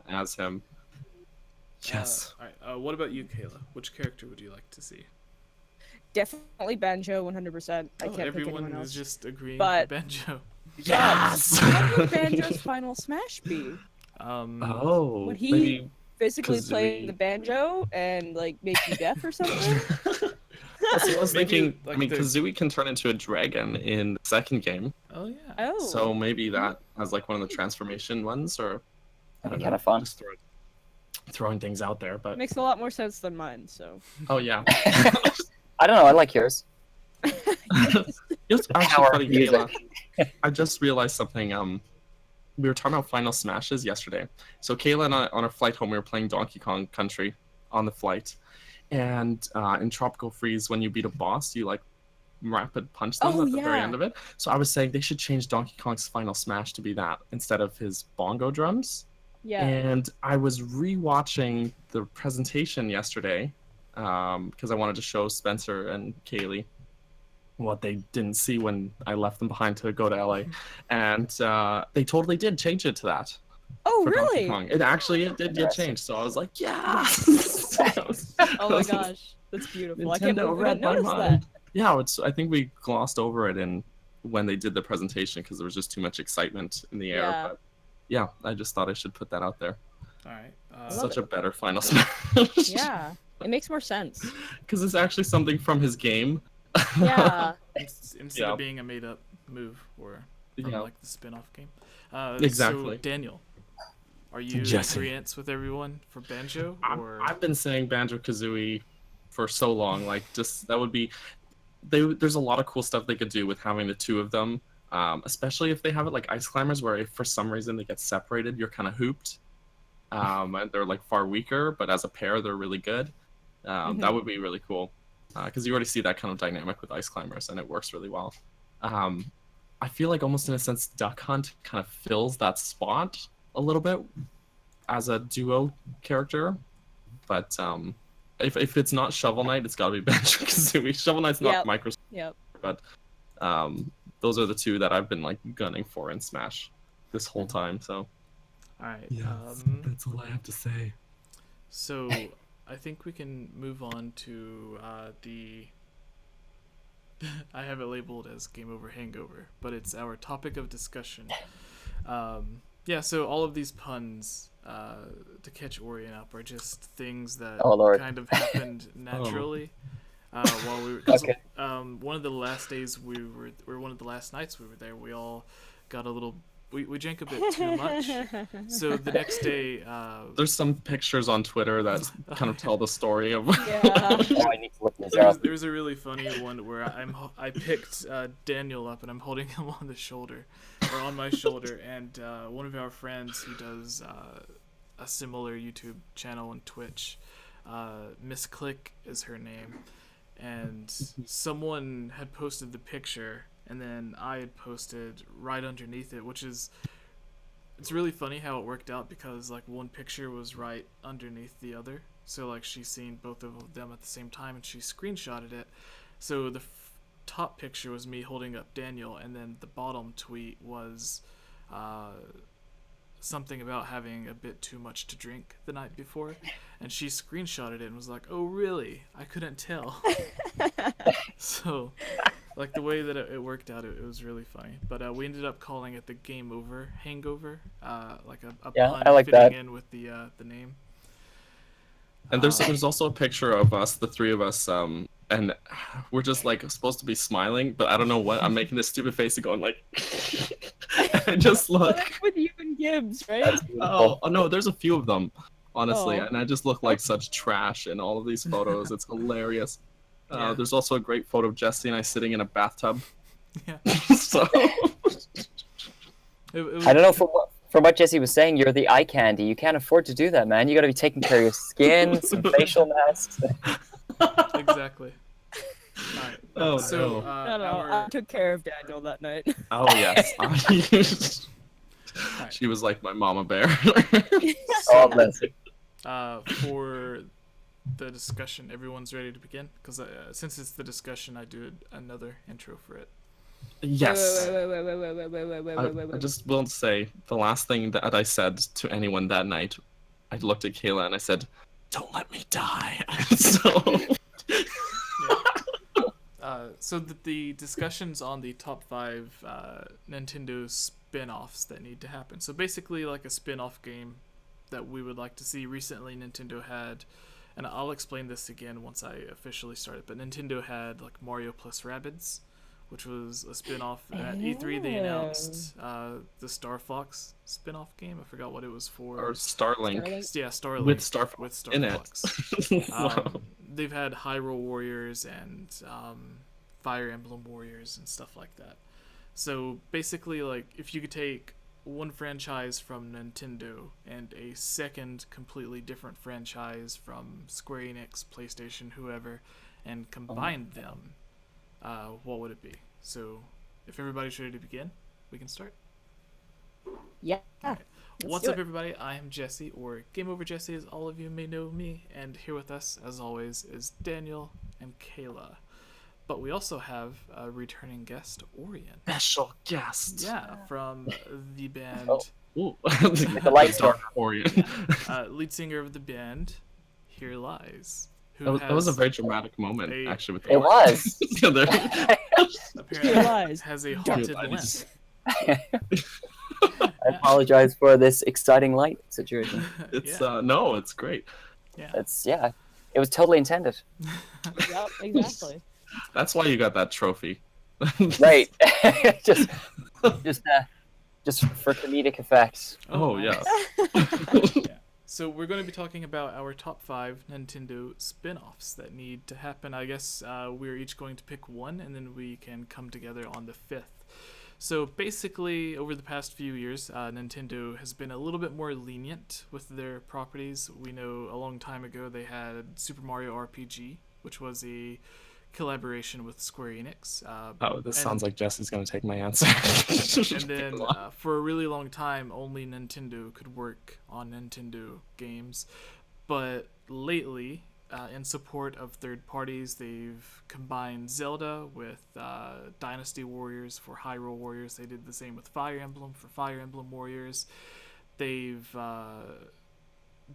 as him. Yes. All right. What about you, Kayla? Which character would you like to see? Definitely Banjo, 100%. I can't pick anyone else. Is just agreeing with Banjo. Yes! What would Banjo's final Smash be? Would he maybe physically Kazooie. play the banjo and like make you deaf or something? I was thinking, Kazooie can turn into a dragon in the second game. Oh, yeah. Oh. So maybe that as like one of the transformation ones, or That'd be kind of fun. Just throwing things out there, but Makes a lot more sense than mine, so. Oh yeah. I don't know, I like yours. It's actually funny, Kayla. I just realized something. We were talking about Final Smashes yesterday. So Kayla and I, on our flight home, we were playing Donkey Kong Country on the flight. And in Tropical Freeze, when you beat a boss, you like rapid punch them at the very end of it. So I was saying they should change Donkey Kong's Final Smash to be that instead of his bongo drums. Yeah. And I was rewatching the presentation yesterday because I wanted to show Spencer and Kaylee what they didn't see when I left them behind to go to LA, and they totally did change it to that. Oh, for really? Donkey Kong. It did get changed, so I was like, yeah. Oh my gosh, that's beautiful. I can't Nintendo believe I didn't notice that. Yeah, I think we glossed over it when they did the presentation because there was just too much excitement in the air. Yeah. But yeah, I just thought I should put that out there. All right. Such a better Final Smash. Yeah, it makes more sense. Because it's actually something from his game. Yeah. Instead of being a made-up move or from like the spin-off game. Exactly. So Daniel, are you in agreement with everyone for Banjo? Or I've been saying Banjo-Kazooie for so long. Like, just that would be there's a lot of cool stuff they could do with having the two of them, especially if they have it like Ice Climbers, where if for some reason they get separated, you're kind of hooped, and they're like far weaker, but as a pair, they're really good. That would be really cool, because you already see that kind of dynamic with Ice Climbers, and it works really well. I feel like almost in a sense, Duck Hunt kind of fills that spot a little bit as a duo character, but if it's not Shovel Knight, it's got to be Banjo-Kazooie. Shovel Knight's not Microsoft, but those are the two that I've been like gunning for in Smash this whole time. So, all right, that's all I have to say. So, I think we can move on to the. I have it labeled as Game Over Hangover, but it's our topic of discussion. So all of these puns to catch Orion up are just things that kind of happened naturally while we were. One of the last days one of the last nights we were there, we all got a little. We drank a bit too much, so the next day. There's some pictures on Twitter that kind of tell the story of. I need to look this up. There's a really funny one where I picked Daniel up and I'm holding him on the shoulder, or on my shoulder, and one of our friends who does a similar YouTube channel on Twitch, Miss Click is her name, and someone had posted the picture. And then I had posted right underneath it, it's really funny how it worked out because like one picture was right underneath the other. So like she's seen both of them at the same time and she screenshotted it. So the top picture was me holding up Daniel, and then the bottom tweet was something about having a bit too much to drink the night before. And she screenshotted it and was like, "Oh really? I couldn't tell." So like the way that it worked out, it was really funny. But we ended up calling it the Game Over Hangover, like a pun I like fitting that. in with the name. And there's also a picture of us, the three of us, and we're just like supposed to be smiling, but I don't know what. I'm making this stupid face and going like, I just look. With you and Gibbs, right? Oh no, there's a few of them, honestly, and I just look like such trash in all of these photos. It's hilarious. There's also a great photo of Jesse and I sitting in a bathtub. Yeah. So I don't know, from what Jesse was saying, you're the eye candy. You can't afford to do that, man. You got to be taking care of your skin, some facial masks. Exactly. All right. Oh so, no. I took care of Daniel that night. Oh yes. She was like my mama bear. Oh, bless you. For the discussion, everyone's ready to begin? Because since it's the discussion, I do another intro for it. Yes. Wait. I just will say the last thing that I said to anyone that night, I looked at Kayla and I said, "Don't let me die." So the discussions on the top 5 Nintendo spin-offs that need to happen. So basically like a spin-off game that we would like to see. Recently Nintendo had, and I'll explain this again once I officially start it, but Nintendo had like Mario plus Rabbids, which was a spin-off. At E3 they announced the Star Fox spin-off game. I forgot what it was for. Or Starlink. Yeah, Starlink. With Star in Fox. They've had Hyrule Warriors and Fire Emblem Warriors and stuff like that. So basically, like, if you could take one franchise from Nintendo and a second completely different franchise from Square Enix, PlayStation, whoever, and combine them, what would it be? So if everybody's ready to begin, we can start. Yeah. Right. What's up, everybody? I am Jesse, or Game Over Jesse, as all of you may know me, and here with us, as always, is Daniel and Kayla. But we also have a returning guest, Orion. Special guest. Yeah, from the band. The light star. Orion. Lead singer of the band, Here Lies. That was a very dramatic moment, actually. With it was. Apparently, has a haunted lamp. I apologize for this exciting light situation. It's no, it's great. Yeah. It was totally intended. Yep, exactly. That's why you got that trophy. Right. just for comedic effect. Oh yeah. Yeah. So we're going to be talking about our top 5 Nintendo spin-offs that need to happen. I guess we're each going to pick one, and then we can come together on the 5th. So basically, over the past few years, Nintendo has been a little bit more lenient with their properties. We know a long time ago they had Super Mario RPG, which was a collaboration with Square Enix. This sounds like Jesse's going to take my answer. And then for a really long time, only Nintendo could work on Nintendo games. But lately, in support of third parties, they've combined Zelda with Dynasty Warriors for Hyrule Warriors. They did the same with Fire Emblem for Fire Emblem Warriors. They've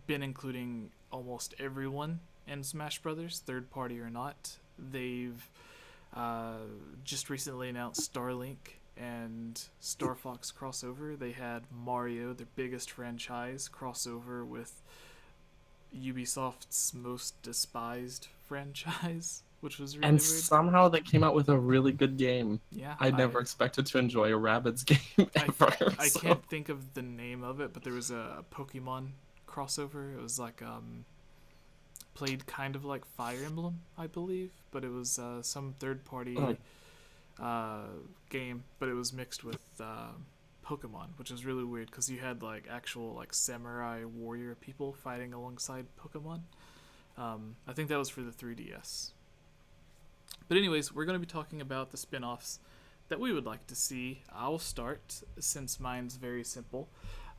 been including almost everyone in Smash Brothers, third party or not. They've just recently announced Starlink and Star Fox crossover. They had Mario, their biggest franchise, crossover with Ubisoft's most despised franchise, which was really weird. Somehow they came out with a really good game. Yeah, I never expected to enjoy a Rabbids game ever. I can't think of the name of it, but there was a Pokemon crossover. It was like played kind of like Fire Emblem, I believe, but it was some third-party game, but it was mixed with Pokemon, which is really weird because you had like actual like samurai warrior people fighting alongside Pokemon. I think that was for the 3DS. But anyways, we're going to be talking about the spin-offs that we would like to see. I'll start since mine's very simple.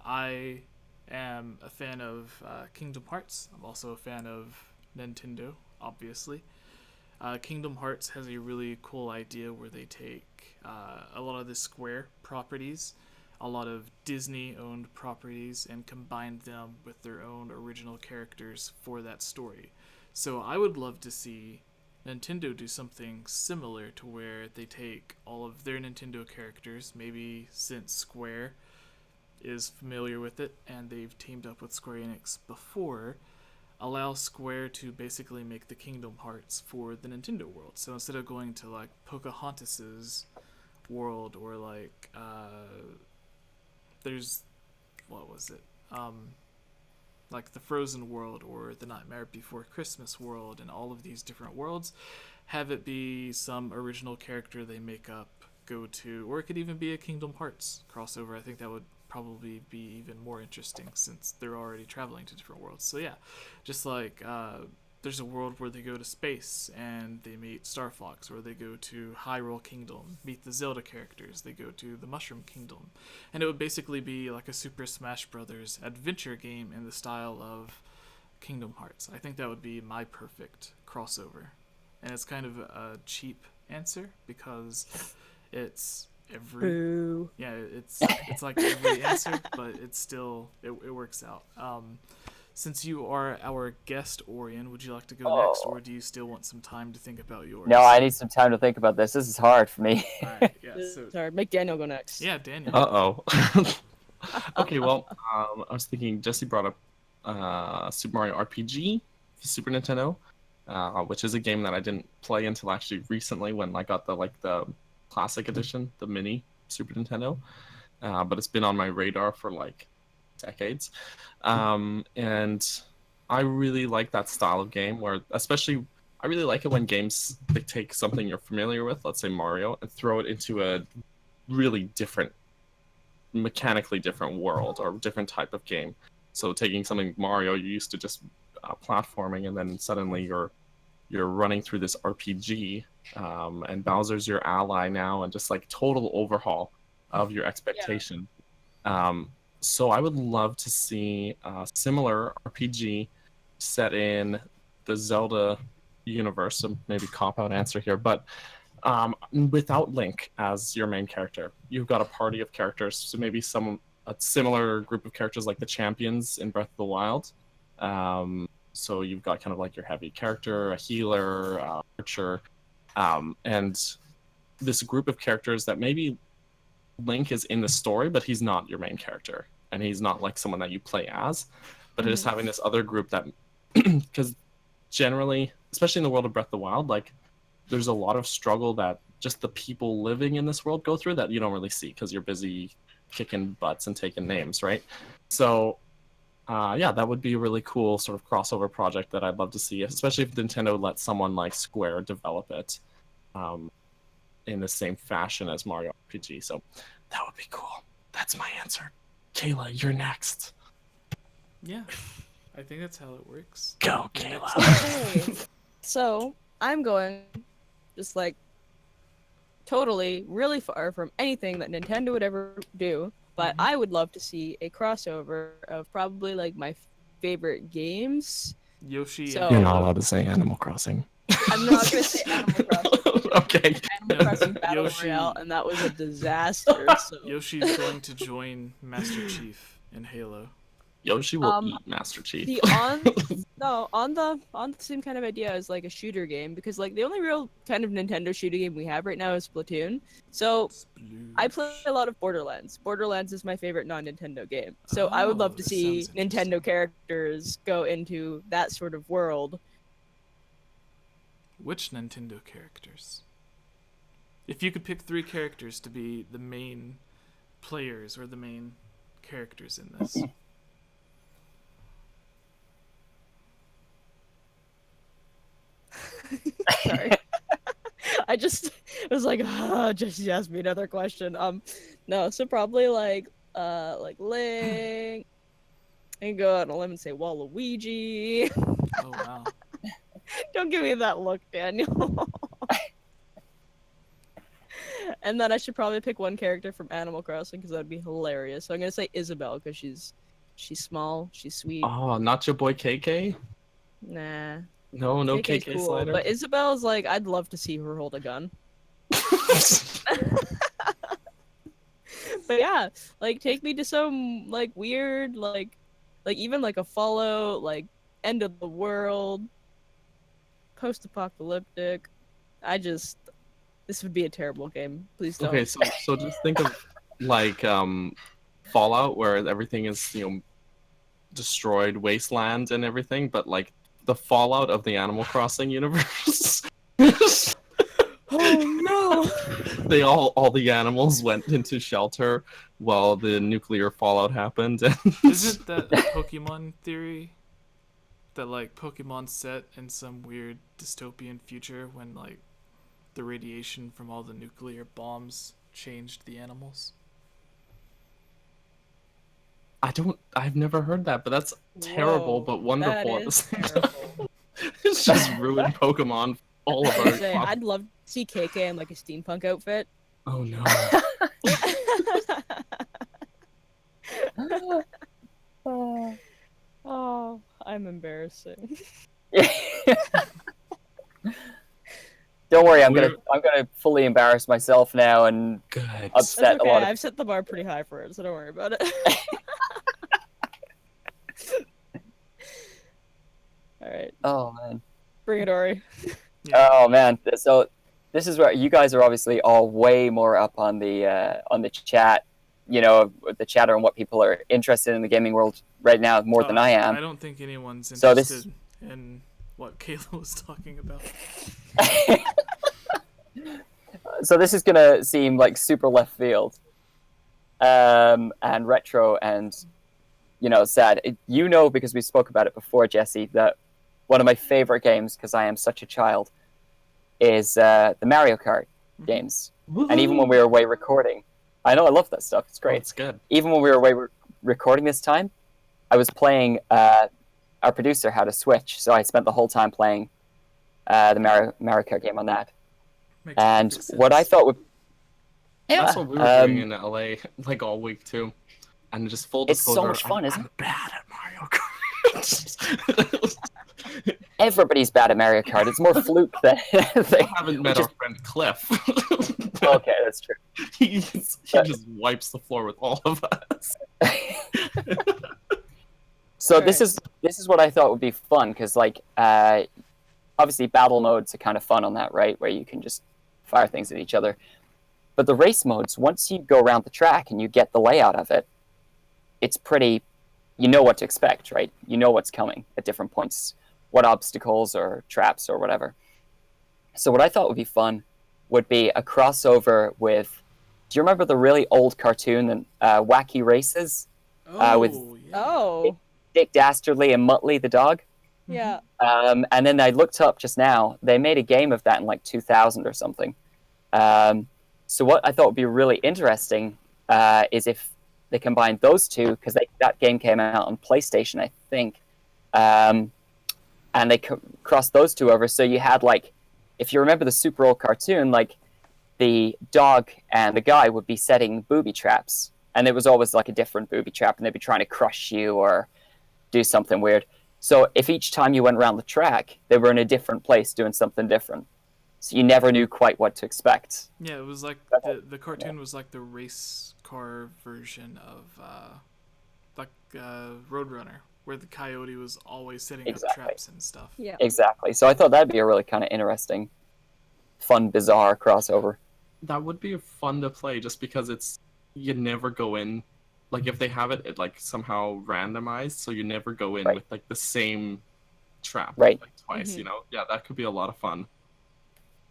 I am a fan of Kingdom Hearts. I'm also a fan of Nintendo, obviously. Kingdom Hearts has a really cool idea where they take a lot of the Square properties, a lot of Disney-owned properties, and combine them with their own original characters for that story. So I would love to see Nintendo do something similar to where they take all of their Nintendo characters, maybe since Square is familiar with it and they've teamed up with Square Enix before, allow Square to basically make the Kingdom Hearts for the Nintendo world. So instead of going to like Pocahontas's world or like there's what was it? Like the Frozen world or the Nightmare Before Christmas world and all of these different worlds, have it be some original character they make up, go to, or it could even be a Kingdom Hearts crossover. I think that would probably be even more interesting since they're already traveling to different worlds. So yeah, just like there's a world where they go to space and they meet Star Fox, or they go to Hyrule Kingdom, meet the Zelda characters, they go to the Mushroom Kingdom, and it would basically be like a Super Smash Brothers adventure game in the style of Kingdom Hearts. I think that would be my perfect crossover, and it's kind of a cheap answer because it's it's like every answer, but it's still it works out. Since you are our guest, Orion, would you like to go next, or do you still want some time to think about yours? No, I need some time to think about this. This is hard for me. Alright, yeah, so... Sorry, make Daniel go next. Yeah, Daniel. Okay, well, I was thinking Jesse brought up Super Mario RPG for Super Nintendo, which is a game that I didn't play until actually recently when I got the Classic Edition, the mini Super Nintendo. But it's been on my radar for like decades, and I really like that style of game where, especially, I really like it when games they take something you're familiar with, let's say Mario, and throw it into a really different, mechanically different world or different type of game. So taking something Mario, you're used to just platforming, and then suddenly you're running through this RPG, and Bowser's your ally now, and just like total overhaul of your expectation. So I would love to see a similar RPG set in the Zelda universe. So maybe cop-out answer here, but without Link as your main character. You've got a party of characters, so maybe a similar group of characters like the champions in Breath of the Wild. So you've got kind of like your heavy character, a healer, archer, and this group of characters that maybe Link is in the story, but he's not your main character, and he's not like someone that you play as, but just having this other group that, because generally, especially in the world of Breath of the Wild, like there's a lot of struggle that just the people living in this world go through that you don't really see because you're busy kicking butts and taking names, right? So yeah, that would be a really cool sort of crossover project that I'd love to see, especially if Nintendo lets someone like Square develop it in the same fashion as Mario RPG. So that would be cool. That's my answer. Kayla, you're next. Yeah, I think that's how it works. Go, Kayla. Okay. So I'm going just like totally really far from anything that Nintendo would ever do, but I would love to see a crossover of probably like my favorite games. Yoshi. So, You're not allowed to say Animal Crossing. I'm not going to say Animal Crossing. Okay. Animal Crossing Battle Yoshi. Royale, and that was a disaster. So. Yoshi's going to join Master Chief in Halo. Yoshi will eat Master Chief. On the same kind of idea as like a shooter game, because like the only real kind of Nintendo shooter game we have right now is Splatoon. So I play a lot of Borderlands. Borderlands is my favorite non-Nintendo game. So I would love to see Nintendo characters go into that sort of world. Which Nintendo characters? If you could pick 3 characters to be the main players or the main characters in this. Sorry. I was like, just asked me another question. No, so probably like Link. And go out on a limb and say Waluigi. Oh wow. Don't give me that look, Daniel. And then I should probably pick one character from Animal Crossing because that'd be hilarious. So I'm gonna say Isabelle because she's small, she's sweet. Oh, not your boy KK? Nah. No KK's KK cool, slider. but Isabelle's like, I'd love to see her hold a gun. But yeah, like take me to some like weird, like even like a Fallout, like end of the world, post-apocalyptic. This would be a terrible game. Please don't. Okay, so just think of like Fallout, where everything is destroyed, wasteland and everything, but like the fallout of the Animal Crossing universe. Oh no! They all the animals went into shelter while the nuclear fallout happened. Isn't that a Pokemon theory? That like Pokemon's set in some weird dystopian future when like the radiation from all the nuclear bombs changed the animals? I've never heard that, but that's terrible but wonderful at the same time. Terrible. It's just ruined Pokemon all of our I'd love to see KK in like a steampunk outfit. Oh no. Oh, I'm embarrassing. Don't worry, I'm gonna fully embarrass myself now and Good. upset okay. a lot of. I've set the bar pretty high for it, so don't worry about it. All right. Oh man. Bring it, Ori. Yeah. Oh man. So this is where you guys are obviously all way more up on the chat. The chatter and what people are interested in the gaming world right now more than I am. I don't think anyone's So interested in what Kayla was talking about. So this is gonna seem like super left field, and retro, and sad. Because we spoke about it before, Jesse, that one of my favorite games, because I am such a child, is the Mario Kart games. Woo-hoo. And even when we were away recording, I know I love that stuff. It's great. Oh, it's good. Even when we were away recording this time, I was playing. Our producer had a Switch, so I spent the whole time playing the Mario Kart game on that. Makes And perfect what I sense. thought would That's what we were doing in LA like all week too. And just full It's disclosure, so much fun, isn't I'm it? bad at Mario Kart. Everybody's bad at Mario Kart. It's more fluke than anything. I haven't met our friend Cliff. Okay, that's true. he just wipes the floor with all of us. So this is what I thought would be fun, because obviously battle modes are kind of fun on that, right? Where you can just fire things at each other. But the race modes, once you go around the track and you get the layout of it, it's pretty, you know what to expect, right? You know what's coming at different points, what obstacles or traps or whatever. So what I thought would be fun would be a crossover with, do you remember the really old cartoon, Wacky Races? Oh, with- yeah. Oh. Dick Dastardly and Muttley the dog. Yeah. And then I looked up just now. They made a game of that in like 2000 or something. So what I thought would be really interesting is if they combined those two, because that game came out on PlayStation, I think, and they crossed those two over. So you had like, if you remember the super old cartoon, like the dog and the guy would be setting booby traps, and it was always like a different booby trap, and they'd be trying to crush you or do something weird. So if each time you went around the track, they were in a different place doing something different. So you never knew quite what to expect. Yeah, it was like the cartoon was like the race car version of Roadrunner, where the coyote was always setting up traps and stuff. Yeah. Exactly. So I thought that'd be a really kind of interesting, fun, bizarre crossover. That would be fun to play just because you never go in, like if they have it like somehow randomized, so you never go in with like the same trap like twice, you know? Yeah, that could be a lot of fun.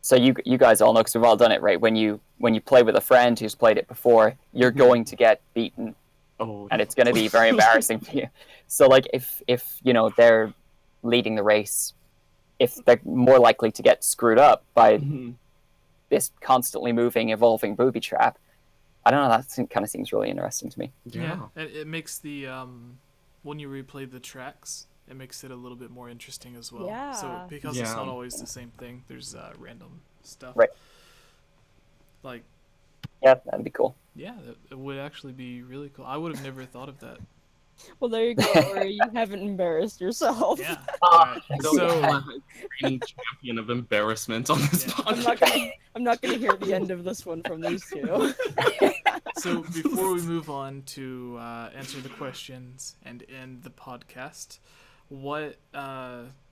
So you guys all know, because we've all done it, right? When you play with a friend who's played it before, you're going to get beaten, and it's going to be very embarrassing for you. So like if you know they're leading the race, if they're more likely to get screwed up by this constantly moving, evolving booby trap, I don't know. That kind of seems really interesting to me. Yeah, it makes the when you replay the tracks, it makes it a little bit more interesting as well. Yeah. So because it's not always the same thing, there's random stuff. Right. Like. Yeah, that'd be cool. Yeah, it would actually be really cool. I would have never thought of that. Well, there you go, Ori. You haven't embarrassed yourself. Yeah. Right. So, reigning champion of embarrassment on this podcast. I'm not gonna hear the end of this one from these two. So before we move on to answer the questions and end the podcast, what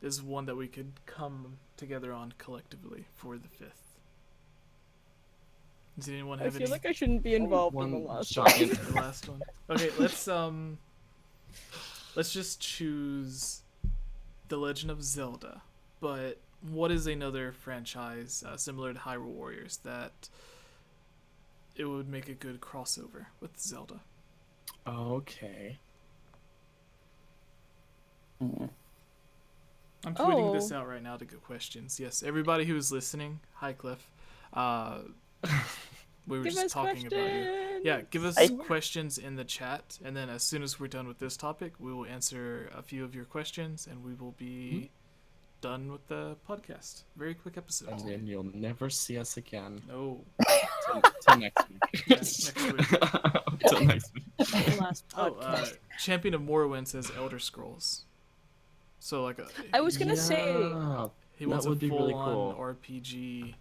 is one that we could come together on collectively for the 5th? Does anyone have any? I feel like I shouldn't be involved in the last one. The last one. Okay, let's just choose The Legend of Zelda. But what is another franchise similar to Hyrule Warriors that it would make a good crossover with Zelda? Okay. I'm tweeting this out right now to get questions. Yes, everybody who is listening, hi Cliff. We were just talking about you. Yeah, give us questions in the chat, and then as soon as we're done with this topic, we will answer a few of your questions, and we will be done with the podcast. Very quick episode. And then you'll never see us again. No. Till next week. Yeah, next week. Till next week. The last podcast. Champion of Morrowind says Elder Scrolls. So like I was gonna say he wants a full-on RPG.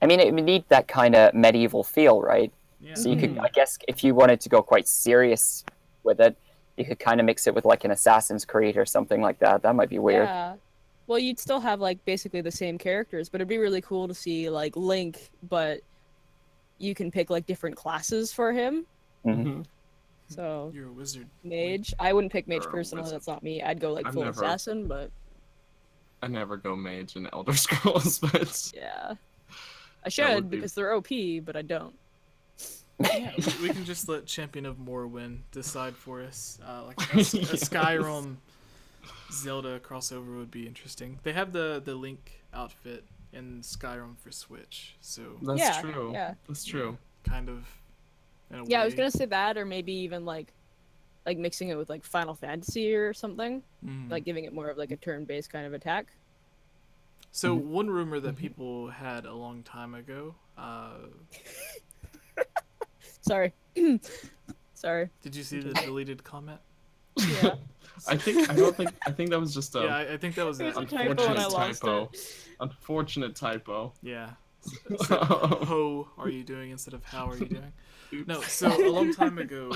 I mean, it would need that kind of medieval feel, right? Yeah. So you could, I guess, if you wanted to go quite serious with it, you could kind of mix it with like an Assassin's Creed or something like that. That might be weird. Yeah. Well, you'd still have like basically the same characters, but it'd be really cool to see like Link, but you can pick like different classes for him. Mm-hmm. So you're a wizard. Mage. I wouldn't pick Mage personally. That's not me. I'd go like full assassin, but I never go Mage in Elder Scrolls, but yeah. I should because they're OP, but I don't. Yeah, we can just let Champion of Morrowind decide for us. Like a Skyrim Zelda crossover would be interesting. They have the Link outfit in Skyrim for Switch, so that's true. Yeah, that's true. Kind of. In a way. I was gonna say that, or maybe even like mixing it with like Final Fantasy or something, like giving it more of like a turn-based kind of attack. So one rumor that people had a long time ago. Sorry. Sorry. Did you see the deleted comment? Yeah. I think that was just a. Yeah, I think that was an unfortunate typo. Unfortunate typo. Yeah. So, ho are you doing instead of how are you doing? No, so a long time ago,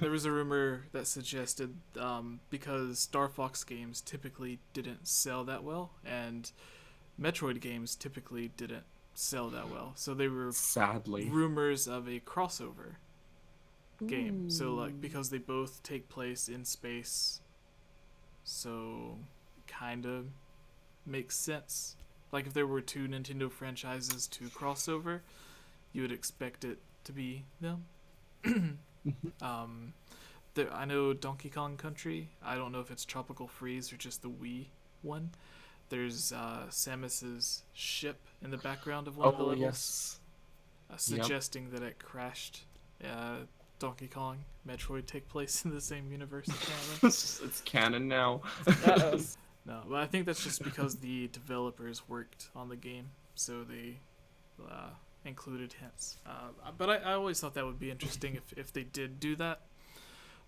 there was a rumor that suggested because Star Fox games typically didn't sell that well, and Metroid games typically didn't sell that well, so they were sadly rumors of a crossover game. So like because they both take place in space, so kind of makes sense. Like if there were two Nintendo franchises to crossover, you would expect it to be them. I know Donkey Kong Country. I don't know if it's Tropical Freeze or just the Wii one. There's Samus's ship in the background of one of the levels. Yes. Suggesting that it crashed. Donkey Kong, Metroid take place in the same universe. It's canon now. No, but I think that's just because the developers worked on the game, so they included hints. But I always thought that would be interesting if they did do that.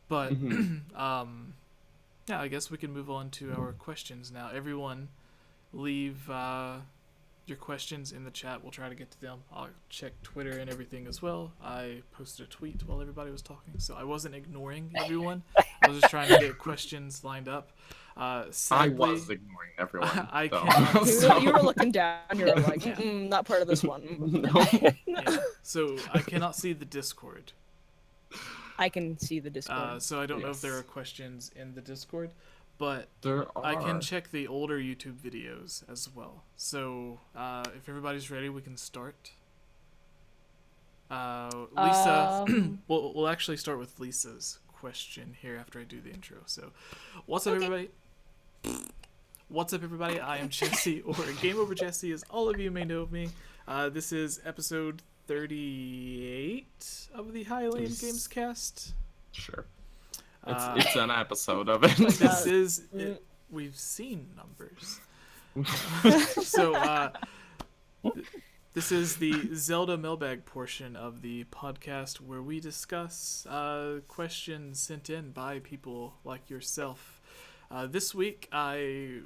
But yeah, I guess we can move on to our questions now. Everyone, leave your questions in the chat. We'll try to get to them. I'll check Twitter and everything as well. I posted a tweet while everybody was talking, so I wasn't ignoring everyone. I was just trying to get questions lined up. Sadly, I was ignoring everyone. I can't. You were looking down. You were like, not part of this one. No. Yeah. So I cannot see the Discord. I can see the Discord. So I don't know if there are questions in the Discord, but there are. I can check the older YouTube videos as well. So if everybody's ready, we can start. Lisa, we'll actually start with Lisa's question here after I do the intro. So, what's up, everybody? What's up, everybody? I am Jesse, or Game Over Jesse, as all of you may know me. This is episode 38 of the Hylian Gamescast. Sure. It's an episode of it. This is it. We've seen numbers. So this is the Zelda mailbag portion of the podcast where we discuss questions sent in by people like yourself. This week I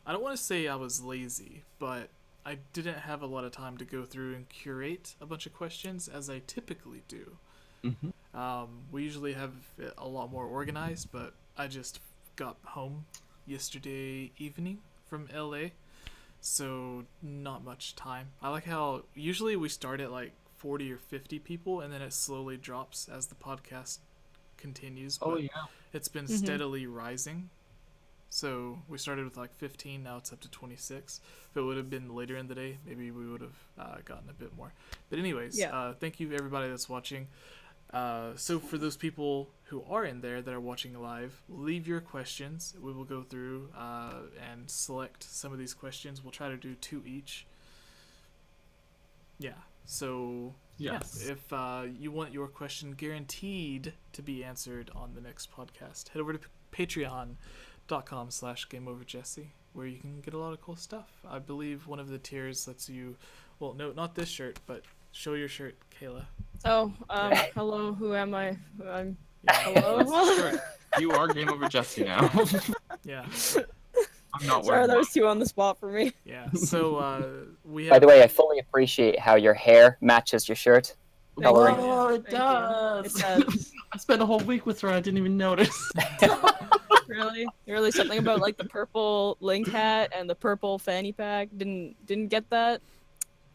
don't want to say I was lazy, but I didn't have a lot of time to go through and curate a bunch of questions as I typically do. Mm-hmm. We usually have it a lot more organized, but I just got home yesterday evening from LA, so not much time. I like how usually we start at like 40 or 50 people and then it slowly drops as the podcast continues. Oh, but yeah. It's been steadily rising. So we started with like 15, now it's up to 26. If it would have been later in the day, maybe we would have gotten a bit more. But anyways, thank you everybody that's watching. So for those people who are in there that are watching live, leave your questions. We will go through and select some of these questions. We'll try to do 2 each. Yeah, so yes. If you want your question guaranteed to be answered on the next podcast, head over to patreon.com/GameOverJesse, where you can get a lot of cool stuff. I believe one of the tiers lets you, well, no, not this shirt, but show your shirt, Kayla. Oh, hello, who am I? Hello? You are Game Over Jesse now. Yeah. I'm not Sorry, that was too on the spot for me. Yeah, so we have... By the way, I fully appreciate how your hair matches your shirt. Coloring. Oh, it does. It does. I spent a whole week with her. I didn't even notice. Really, something about like the purple Link hat and the purple fanny pack. Didn't get that.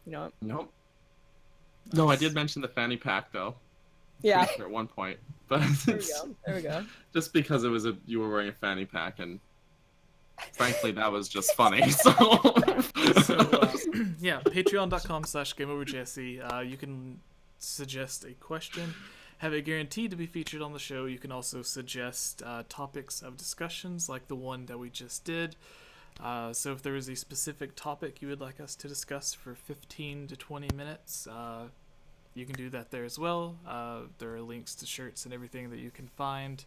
You know. Nope. No, I did mention the fanny pack though. Yeah. At one point, but there we go. Just because it was you were wearing a fanny pack, and frankly, that was just funny. So yeah, patreon.com/GameOverJesse. You can suggest a question, have it guaranteed to be featured on the show. You can also suggest topics of discussions like the one that we just did. So if there is a specific topic you would like us to discuss for 15 to 20 minutes, you can do that there as well. There are links to shirts and everything that you can find.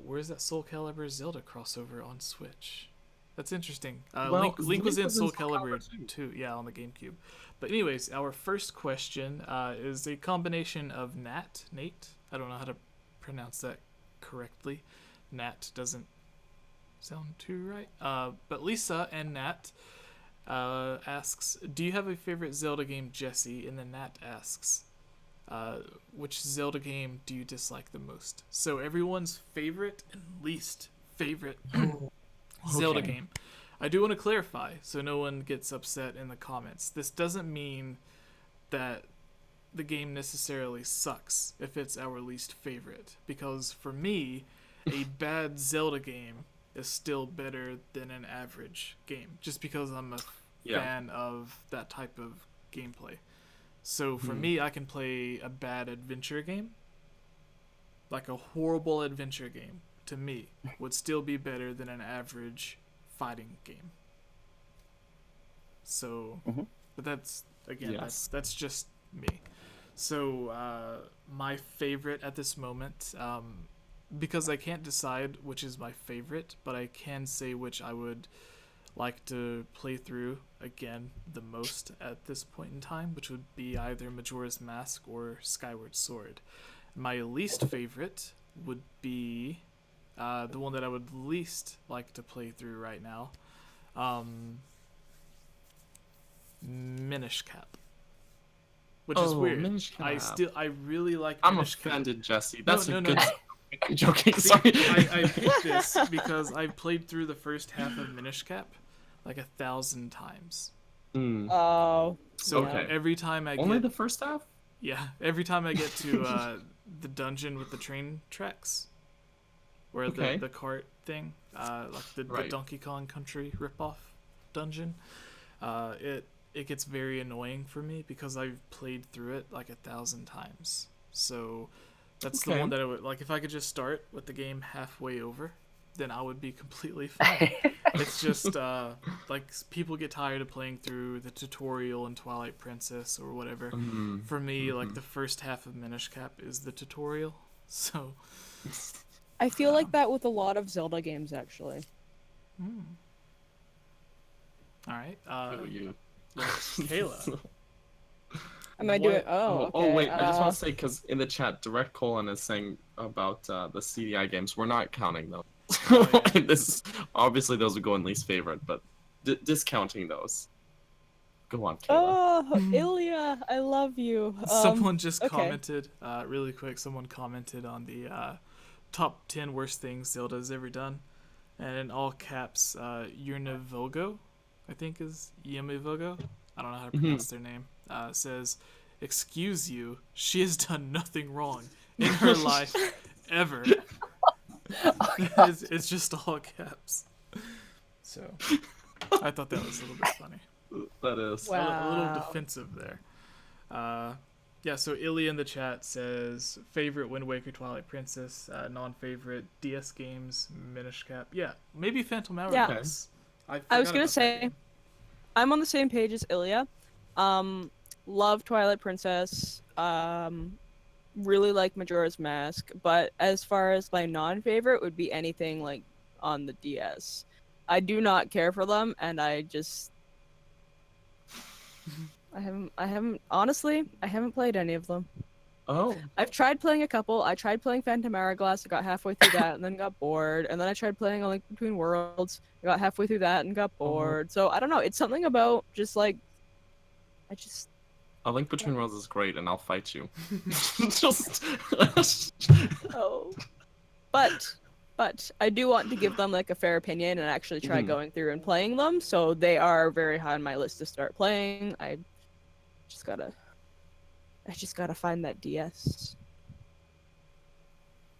Where's that Soul Calibur Zelda crossover on Switch? That's interesting. Link was in Soul Calibur too, yeah, on the Gamecube. But anyways, our first question is a combination of Nate. I don't know how to pronounce that correctly. Nat doesn't sound too right. But Lisa and Nat asks, do you have a favorite Zelda game, Jesse? And then Nat asks, which Zelda game do you dislike the most? So everyone's favorite and least favorite Zelda game. I do want to clarify so no one gets upset in the comments. This doesn't mean that the game necessarily sucks if it's our least favorite, because for me, a bad Zelda game is still better than an average game, just because I'm a fan of that type of gameplay. So for me, I can play a bad adventure game like a horrible adventure game, to me, would still be better than an average fighting game. So, but that's, again, that's just me. So, my favorite at this moment, because I can't decide which is my favorite, but I can say which I would like to play through again the most at this point in time, which would be either Majora's Mask or Skyward Sword. My least favorite would be the one that I would least like to play through right now, Minish Cap. Which is weird. Minish Cap. I really like I'm Minish Cap. offended, Jesse. That's No. I'm joking, sorry. I picked this because I played through the first half of Minish Cap like 1,000 times. Oh. So every time I Only the first half? Yeah, every time I get to the dungeon with the train tracks, where the cart thing, like the Donkey Kong Country ripoff dungeon, it gets very annoying for me because I've played through it like 1,000 times. So that's the one that I would like. If I could just start with the game halfway over, then I would be completely fine. It's just like people get tired of playing through the tutorial in Twilight Princess or whatever. For me, like the first half of Minish Cap is the tutorial. So I feel like that with a lot of Zelda games, actually. All right. You. Kayla. Am I doing? Oh, okay. Wait! I just want to say, because in the chat, Direct Colon is saying about the CDI games. We're not counting those. This obviously those would go in least favorite, but discounting those. Go on, Kayla. Oh, Ilya, I love you. Someone just commented, really quick. Someone commented on the top 10 worst things Zelda's ever done, and in all caps, Yurnivogo, I think is Yemivogo. I don't know how to pronounce their name. Says, "Excuse you, she has done nothing wrong in her life ever." It's just all caps. So I thought that was a little bit funny. That is wow. A little defensive there. Yeah, so Illy in the chat says favorite Wind Waker, Twilight Princess, non-favorite DS games, Minish Cap. Yeah, maybe Phantom Hourglass. I was gonna say, I'm on the same page as Ilya. Love Twilight Princess. Really like Majora's Mask, but as far as my non-favorite would be anything like on the DS. I do not care for them, and I haven't honestly, I haven't played any of them. Oh. I've tried playing a couple. I tried playing Phantom Hourglass, I got halfway through that and then got bored, and then I tried playing A Link Between Worlds, I got halfway through that and got bored. So I don't know, it's something about just like A Link Between Worlds is great, and I'll fight you. Oh. But I do want to give them like a fair opinion and actually try going through and playing them, so they are very high on my list to start playing. I just gotta find that DS.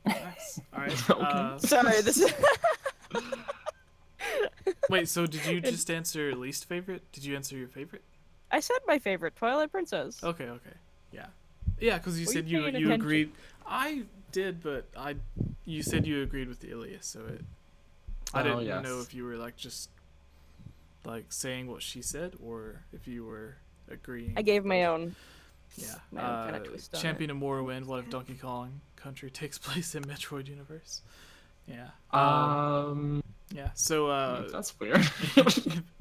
Nice. All right. Okay. Sorry, this is... Wait, so did you just answer least favorite? Did you answer your favorite? I said my favorite, Twilight Princess. Okay. Yeah, because you said you agreed. I did, but you said you agreed with Ilya, so I didn't know if you were like just like saying what she said or if you were agreeing. I gave my own. Yeah. My own kind of twist on Champion of Morrowind. What if Donkey Kong Country takes place in Metroid universe? Yeah. Yeah. So that's weird.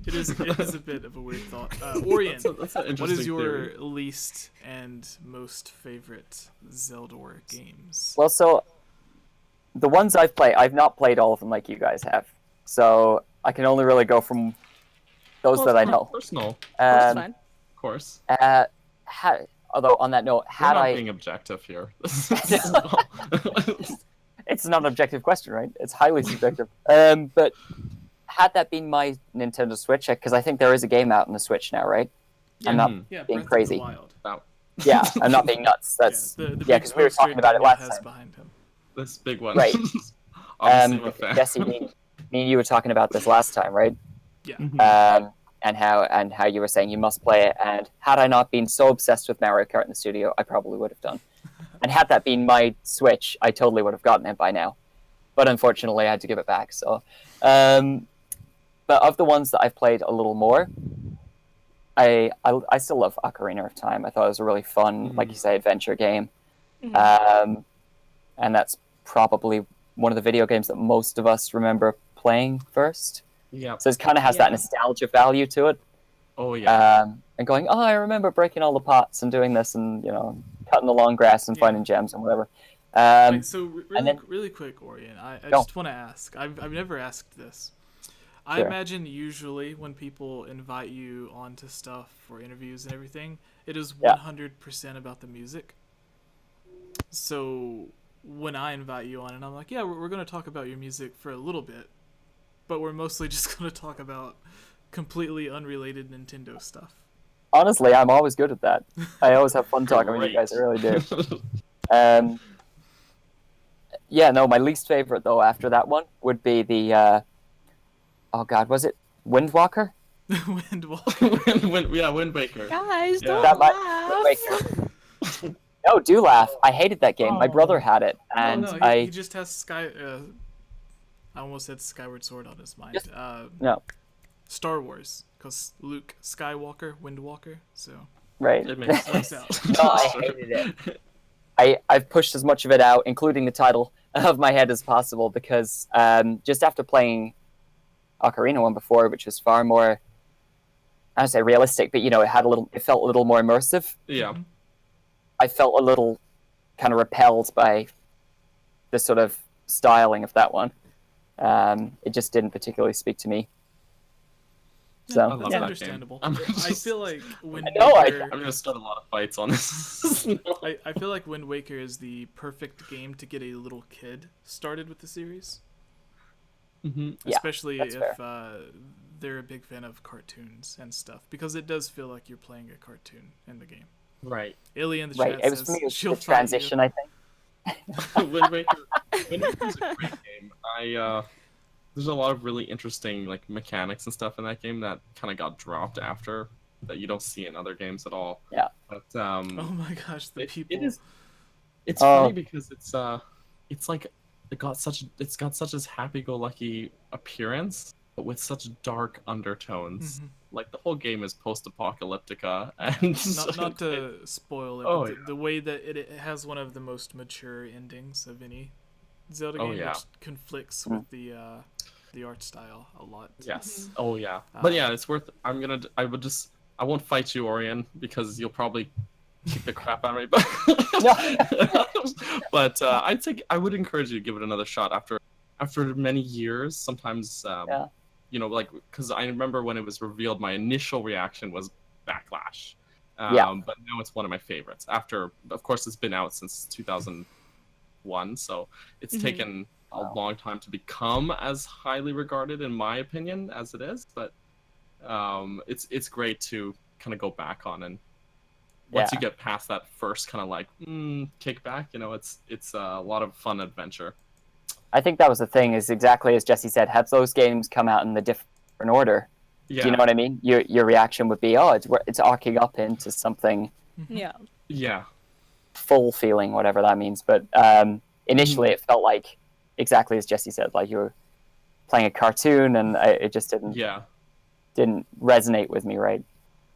it is a bit of a weird thought. Orion, that's an interesting what is your theory. least and most favorite Zelda games? Well, so the ones I've not played all of them like you guys have. So I can only really go from those that I know. Personal. That's fine. Of course. Although on that note, We're not being objective here. It's not an objective question, right? It's highly subjective. But had that been my Nintendo Switch, because I think there is a game out on the Switch now, right? Yeah. I'm not being Breath crazy. Of the Wild. Yeah, I'm not being nuts. That's because we were talking about it last time. Behind him. This big one. Right. Obviously, I'm a fan. Jesse, me and you were talking about this last time, right? Yeah. And how you were saying you must play it, and had I not been so obsessed with Mario Kart in the studio, I probably would have done. And had that been my Switch, I totally would have gotten it by now. But unfortunately, I had to give it back. So, but of the ones that I've played a little more, I still love Ocarina of Time. I thought it was a really fun, like you say, adventure game. And that's probably one of the video games that most of us remember playing first. Yeah. So it kind of has that nostalgia value to it. Oh yeah. And going, I remember breaking all the pots and doing this, and cutting the long grass and finding gems and whatever. Wait, so really quick, Orion, I just want to ask. I've never asked this. I imagine usually when people invite you onto stuff for interviews and everything, it is 100% about the music. So when I invite you on and I'm like, yeah, we're going to talk about your music for a little bit, but we're mostly just going to talk about completely unrelated Nintendo stuff. Honestly, I'm always good at that. I always have fun talking with you guys. I really do. My least favorite though after that one would be the oh god, was it Wind Walker? Wind Waker. Guys, don't laugh. No, do laugh. I hated that game. My brother had it, and he just has I almost said Skyward Sword on his mind. No. Star Wars, because Luke Skywalker, Windwalker, so... Right. It makes sense. No, I hated it. I've pushed as much of it out, including the title, of my head as possible, because just after playing Ocarina one before, which was far more, I don't say realistic, but it felt a little more immersive. Yeah. I felt a little kind of repelled by the sort of styling of that one. It just didn't particularly speak to me. So that's understandable. I feel like Wind Waker... I'm gonna start a lot of fights on this. I feel like Wind Waker is the perfect game to get a little kid started with the series. Especially if they're a big fan of cartoons and stuff, because it does feel like you're playing a cartoon in the game. Right. Alien the chat it was says for me, the transition, I think. Wind Waker's a great game. There's a lot of really interesting mechanics and stuff in that game that kind of got dropped after, that you don't see in other games at all. Yeah. But oh my gosh, people. It's funny because it's got such a happy-go-lucky appearance, but with such dark undertones. Like the whole game is post-apocalyptica, and not to spoil it, but the way that it has one of the most mature endings of any Zelda game, which conflicts with the art style a lot. Yes. Oh yeah. But yeah, it's worth. I won't fight you, Orion, because you'll probably kick the crap out of me. But I would encourage you to give it another shot after many years. Sometimes because I remember when it was revealed, my initial reaction was backlash. But now it's one of my favorites. After, of course, it's been out since 2001, so it's taken a long time to become as highly regarded, in my opinion, as it is. But it's great to kind of go back on, and once you get past that first kind of kickback, it's a lot of fun adventure. I think that was the thing, is exactly as Jesse said, had those games come out in the different order, do you know what I mean? Your reaction would be, it's arcing up into something full feeling, whatever that means. But initially it felt like, exactly as Jesse said, like you were playing a cartoon, and it just didn't resonate with me, right?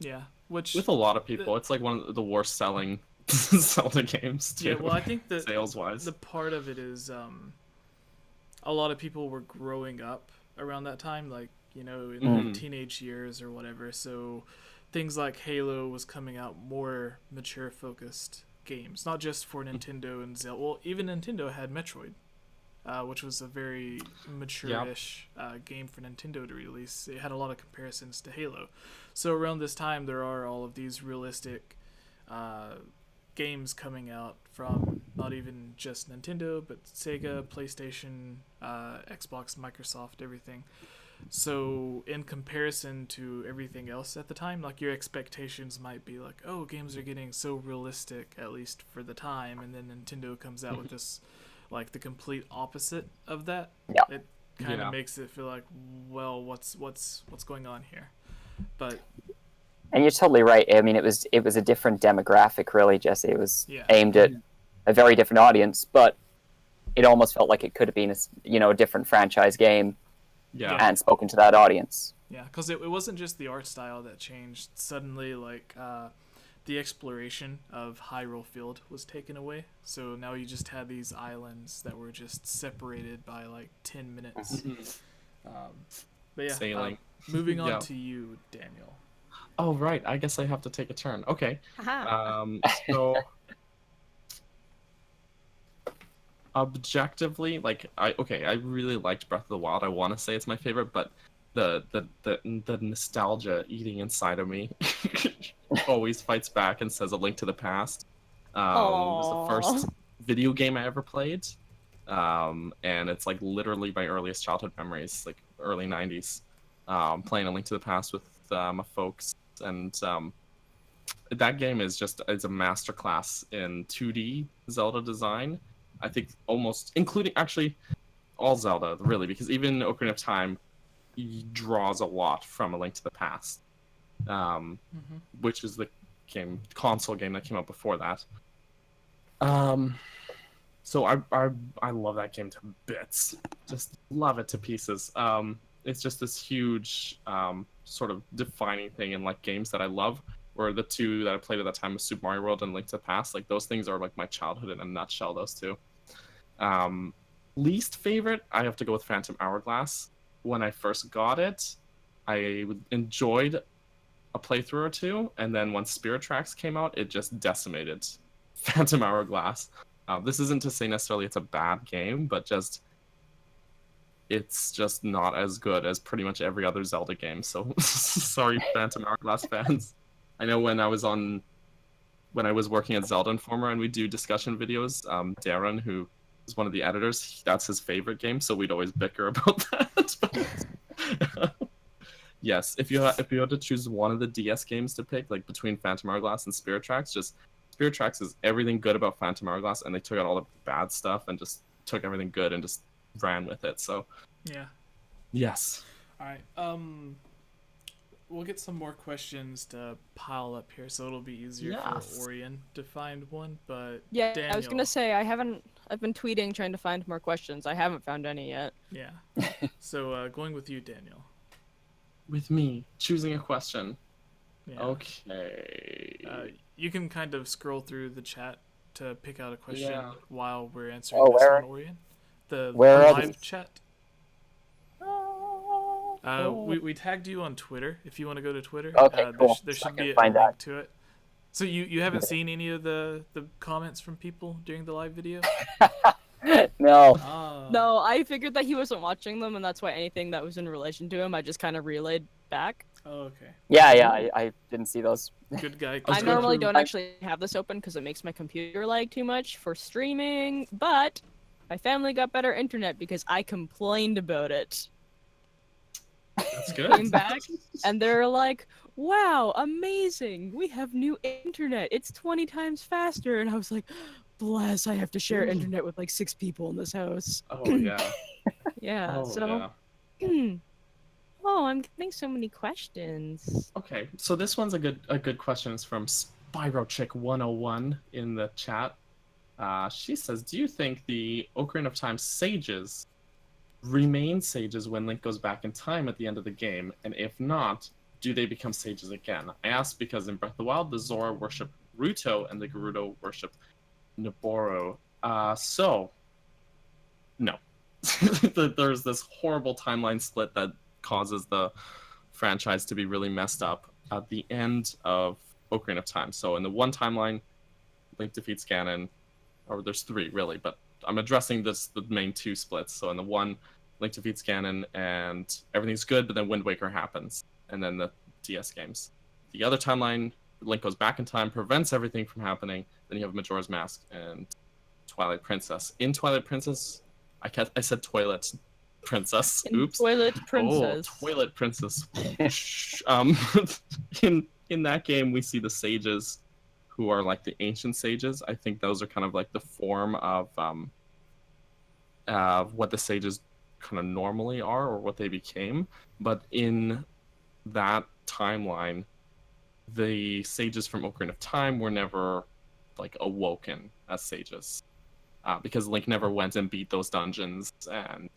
Yeah, which with a lot of people, it's like one of the worst selling Zelda games too. Yeah, well, I think that sales-wise, the part of it is a lot of people were growing up around that time, in their teenage years or whatever. So things like Halo was coming out, more mature focused games, not just for Nintendo and Zelda. Well, even Nintendo had Metroid, which was a very mature-ish game for Nintendo to release. It had a lot of comparisons to Halo. So around this time, there are all of these realistic games coming out from not even just Nintendo, but Sega, PlayStation, Xbox, Microsoft, everything. So in comparison to everything else at the time, your expectations might be games are getting so realistic, at least for the time, and then Nintendo comes out with this the complete opposite of that. It kind of makes it feel like, well, what's going on here? But and you're totally right. I mean, it was a different demographic, really, Jesse. It was aimed at a very different audience, but it almost felt like it could have been a different franchise game, and spoken to that audience. Yeah, because it wasn't just the art style that changed. Suddenly, like, the exploration of Hyrule Field was taken away. So now you just had these islands that were just separated by, like, 10 minutes. But yeah, sailing. Moving on to you, Daniel. Oh, right. I guess I have to take a turn. Okay. So, objectively, like, I really liked Breath of the Wild. I want to say it's my favorite, but the nostalgia eating inside of me always fights back and says A Link to the Past. It was the first video game I ever played, and it's like literally my earliest childhood memories, like early 90s, playing A Link to the Past with my folks, and that game is a masterclass in 2D Zelda design. I think almost including actually all Zelda, really, because even Ocarina of Time draws a lot from A Link to the Past, which is the console game that came out before that. So I love that game to bits, just love it to pieces. It's just this huge sort of defining thing in like games that I love. Where the two that I played at that time was Super Mario World and Link to the Past. Like those things are like my childhood in a nutshell. Those two. Least favorite, I have to go with Phantom Hourglass. When I first got it, I enjoyed a playthrough or two, and then when Spirit Tracks came out, it just decimated Phantom Hourglass. This isn't to say necessarily it's a bad game, but it's just not as good as pretty much every other Zelda game. So sorry, Phantom Hourglass fans. I know when I was working at Zelda Informer and we do discussion videos, Darren, who is one of the editors, that's his favorite game, so we'd always bicker about that. Yes, if you had to choose one of the DS games to pick, like between Phantom Hourglass and Spirit Tracks, just Spirit Tracks is everything good about Phantom Hourglass, and they took out all the bad stuff and just took everything good and just ran with it. So yeah, yes. All right. We'll get some more questions to pile up here, so it'll be easier for Orion to find one. But yeah, Daniel... I was gonna say I've been tweeting trying to find more questions. I haven't found any yet. Yeah. So going with you, Daniel. With me choosing a question. Yeah. Okay. You can kind of scroll through the chat to pick out a question while we're answering this one, Orion. The live chat. We tagged you on Twitter. If you want to go to Twitter, cool. There should be a link to it. So you haven't seen any of the comments from people during the live video? No. No, I figured that he wasn't watching them, and that's why anything that was in relation to him, I just kind of relayed back. Oh, okay. Yeah, I didn't see those. Good guy. I normally don't actually have this open because it makes my computer lag too much for streaming, but my family got better internet because I complained about it. That's good. Came back, and they're like, wow, amazing, we have new internet, it's 20 times faster, and I was like, bless, I have to share internet with like 6 people in this house. Oh yeah. Yeah. Oh, I'm getting so many questions. Okay, so this one's a good question. It's from SpyroChick101 in the chat. She says, do you think the Ocarina of Time sages remain sages when Link goes back in time at the end of the game? And if not, do they become sages again? I ask because in Breath of the Wild, the Zora worship Ruto and the Gerudo worship Naboro. So, no. There's this horrible timeline split that causes the franchise to be really messed up at the end of Ocarina of Time. So in the one timeline, Link defeats Ganon, or there's 3 really, but I'm addressing the main 2 splits. So in the one, Link defeats Ganon and everything's good, but then Wind Waker happens, and then the DS games. The other timeline, Link goes back in time, prevents everything from happening. Then you have Majora's Mask and Twilight Princess. In Twilight Princess, I said Toilet Princess. Oops. Toilet Princess. Oh, Toilet Princess. In that game, we see the sages, who are like the ancient sages. I think those are kind of like the form of what the sages kind of normally are, or what they became. But in that timeline, the sages from Ocarina of Time were never like awoken as sages, because Link never went and beat those dungeons and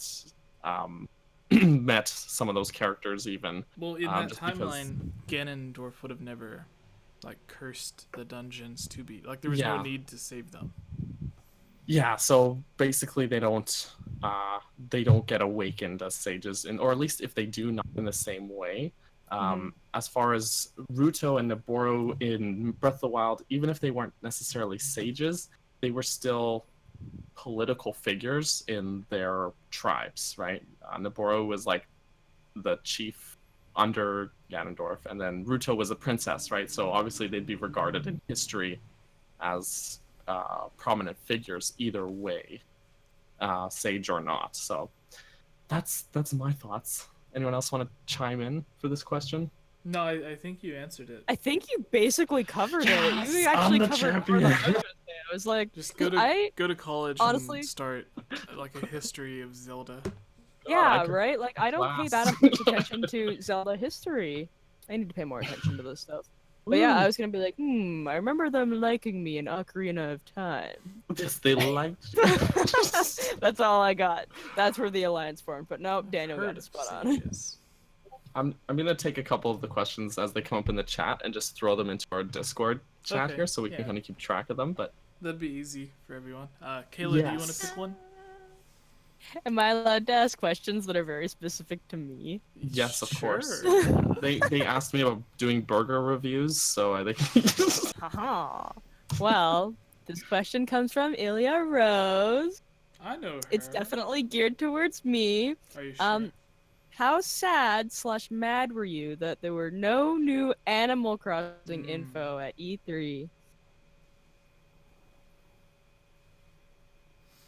met some of those characters even. Well, in that timeline, Ganondorf would have never like cursed the dungeons to be like there was no need to save them. Yeah, so basically they don't get awakened as sages, or at least if they do, not in the same way. As far as Ruto and Naboro in Breath of the Wild, even if they weren't necessarily sages, they were still political figures in their tribes, right? Naboro was like the chief under Ganondorf, and then Ruto was a princess, right? So obviously they'd be regarded in history as prominent figures either way, sage or not. So that's my thoughts. Anyone else want to chime in for this question? No, I think you answered it. I think you basically covered it. You actually covered more than I was gonna say. I was like, just go to college honestly, and start like a history of Zelda. Yeah, right? Like, I don't pay that much attention to Zelda history. I need to pay more attention to this stuff. But yeah, I was gonna be like, I remember them liking me in Ocarina of Time. Yes, they liked you. That's all I got. That's where the alliance formed. But no, Daniel got it spot on. I'm gonna take a couple of the questions as they come up in the chat and just throw them into our Discord chat here, so we can kind of keep track of them. But that'd be easy for everyone. Kayla, do you want to pick one? Am I allowed to ask questions that are very specific to me? Yes, of course. They asked me about doing burger reviews, so I think. Haha. Well, this question comes from Ilya Rose. I know her. It's definitely geared towards me. Are you sure? How sad/mad were you that there were no new Animal Crossing info at E3?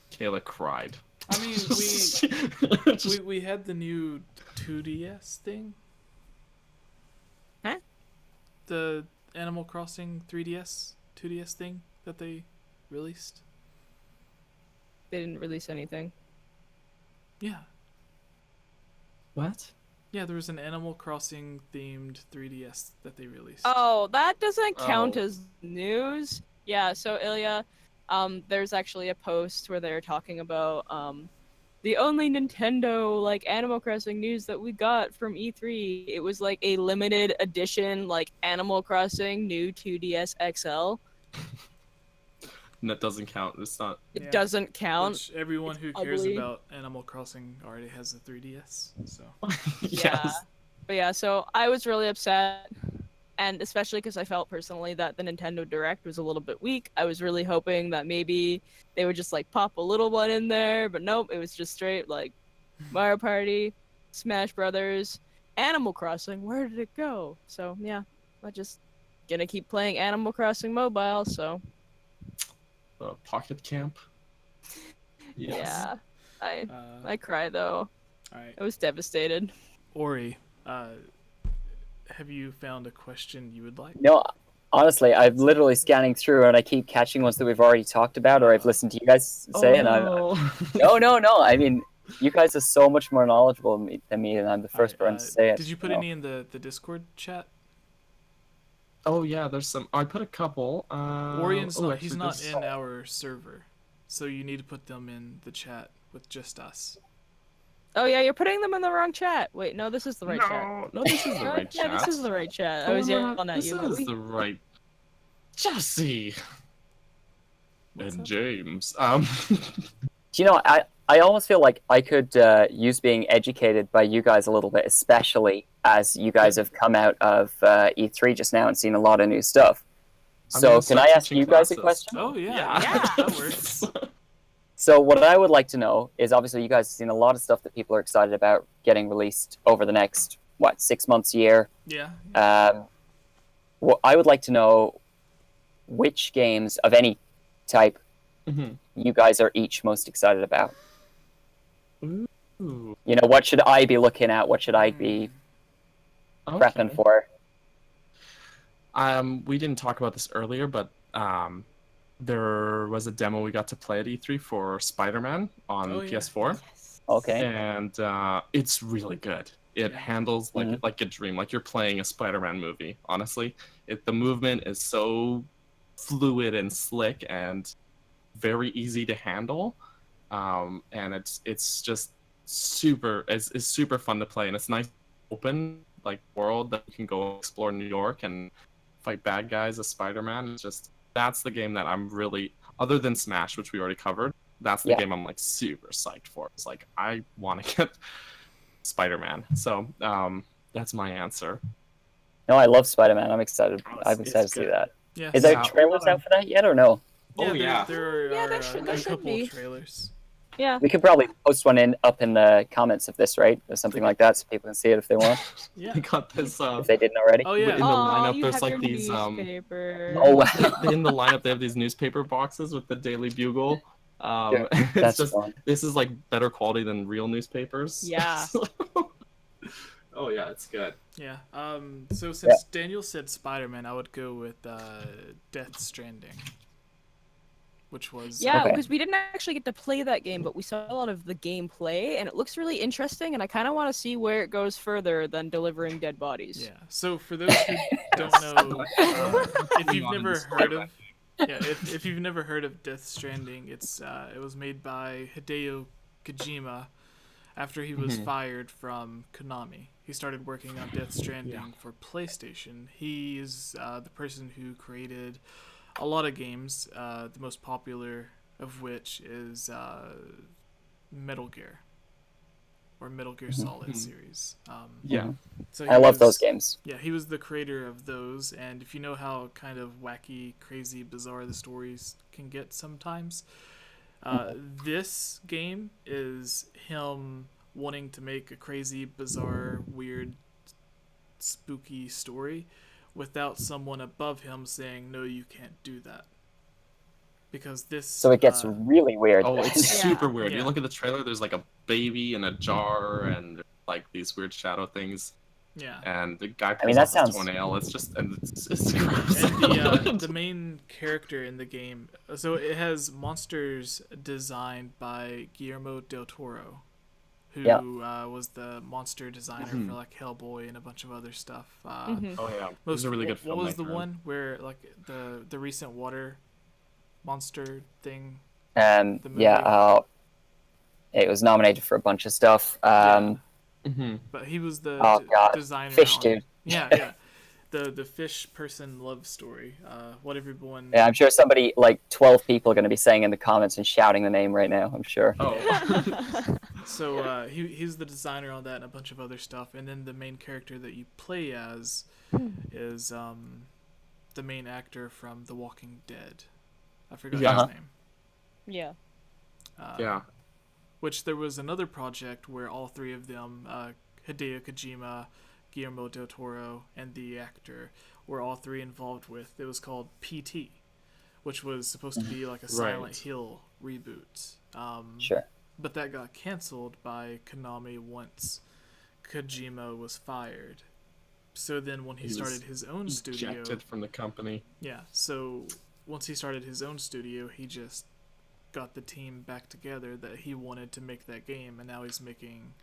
Kayla cried. I mean, we had the new 2DS thing. Huh? The Animal Crossing 2DS thing that they released. They didn't release anything. Yeah. What? Yeah, there was an Animal Crossing themed 3DS that they released. Oh, that doesn't count as news. Yeah, so Ilya, there's actually a post where they're talking about the only Nintendo like Animal Crossing news that we got from E3. It was like a limited edition like Animal Crossing new 2DS XL. And that doesn't count. It's not. It doesn't count. Which everyone who cares about Animal Crossing already has a 3DS. So. Yeah. But yeah, so I was really upset. And especially because I felt personally that the Nintendo Direct was a little bit weak. I was really hoping that maybe they would just like pop a little one in there, but nope, it was just straight like Mario Party, Smash Brothers, Animal Crossing. Where did it go? So yeah, I'm just gonna keep playing Animal Crossing Mobile. So. Pocket Camp. Yes. Yeah, I cry though. All right. I was devastated. Ori, have you found a question you would like? No, honestly, I'm literally scanning through and I keep catching ones that we've already talked about or I've listened to you guys say. And no. I mean, you guys are so much more knowledgeable than me, and I'm the first person to say it. Did you put any in the Discord chat? Oh yeah, there's some. I put a couple. Orion's not. He's not in our server, so you need to put them in the chat with just us. Oh yeah, you're putting them in the wrong chat. Wait, no, this is the right chat. No, this is the right chat. Yeah, this is the right chat. I was yelling at you. This is the right. Jesse. And James. Do you know, I almost feel like I could use being educated by you guys a little bit, especially as you guys have come out of E3 just now and seen a lot of new stuff. So can I ask you guys a question? Oh, yeah. That works. So what I would like to know is, obviously you guys have seen a lot of stuff that people are excited about getting released over the next, 6 months, year? Yeah. Well, I would like to know which games of any type you guys are each most excited about. Ooh. You know, what should I be looking at? What should I be prepping for? We didn't talk about this earlier, but there was a demo we got to play at E3 for Spider-Man on PS4. Yes. Okay. And it's really good. It handles like a dream, like you're playing a Spider-Man movie. Honestly, the movement is so fluid and slick and very easy to handle. And it's just it's super fun to play, and it's nice open like world that you can go explore New York and fight bad guys as Spider-Man. It's just, that's the game that I'm really, other than Smash, which we already covered, that's the game I'm like super psyched for. It's like, I want to get Spider-Man. So that's my answer. No, I love Spider-Man. I'm excited. I'm excited to see that. Yeah. Is there trailers out for that yet or no? There are there a should couple be. of trailers. Yeah. We could probably post one up in the comments of this, right? Or something like that, so people can see it if they want. Yeah. I got this. If they didn't already. Oh yeah. In the lineup, there's like your these. newspaper. Oh wow. In the lineup, they have these newspaper boxes with the Daily Bugle. Yeah, it's that's just fun. This is like better quality than real newspapers. Yeah. Oh yeah, it's good. Yeah. So since Daniel said Spider-Man, I would go with Death Stranding, which was because we didn't actually get to play that game, but we saw a lot of the gameplay, and it looks really interesting. And I kind of want to see where it goes further than delivering dead bodies. Yeah. So for those who don't know, if you've never heard of if you've never heard of Death Stranding, it was made by Hideo Kojima after he was fired from Konami. He started working on Death Stranding for PlayStation. He is the person who created a lot of games, the most popular of which is Metal Gear, or Metal Gear Solid series. So I love those games. Yeah, he was the creator of those, and if you know how kind of wacky, crazy, bizarre the stories can get sometimes, this game is him wanting to make a crazy, bizarre, weird, spooky story without someone above him saying, no, you can't do that. Because this... So it gets really weird. Oh, it's super weird. Yeah. You look at the trailer, there's like a baby in a jar and like these weird shadow things. Yeah. And the guy pulls off his toenail. It's just, it's gross. And the main character in the game, so it has monsters designed by Guillermo del Toro, who was the monster designer for like Hellboy and a bunch of other stuff. Oh yeah, this is a really good film. What was the one where like the recent water monster thing? It was nominated for a bunch of stuff. But he was the designer. Fish dude. Yeah. The fish person love story. What everyone. Yeah, I'm sure somebody, like 12 people, are going to be saying in the comments and shouting the name right now. I'm sure. Oh. So he's the designer on that and a bunch of other stuff, and then the main character that you play as is the main actor from The Walking Dead. I forgot his name. Yeah. Which there was another project where all three of them, Hideo Kojima, Guillermo del Toro, and the actor, were all three involved with. It was called PT, which was supposed to be like a Silent Hill reboot. Sure. But that got canceled by Konami once Kojima was fired. So then when he started his own studio... Ejected from the company. Yeah, so once he started his own studio, he just got the team back together that he wanted to make that game, and now he's making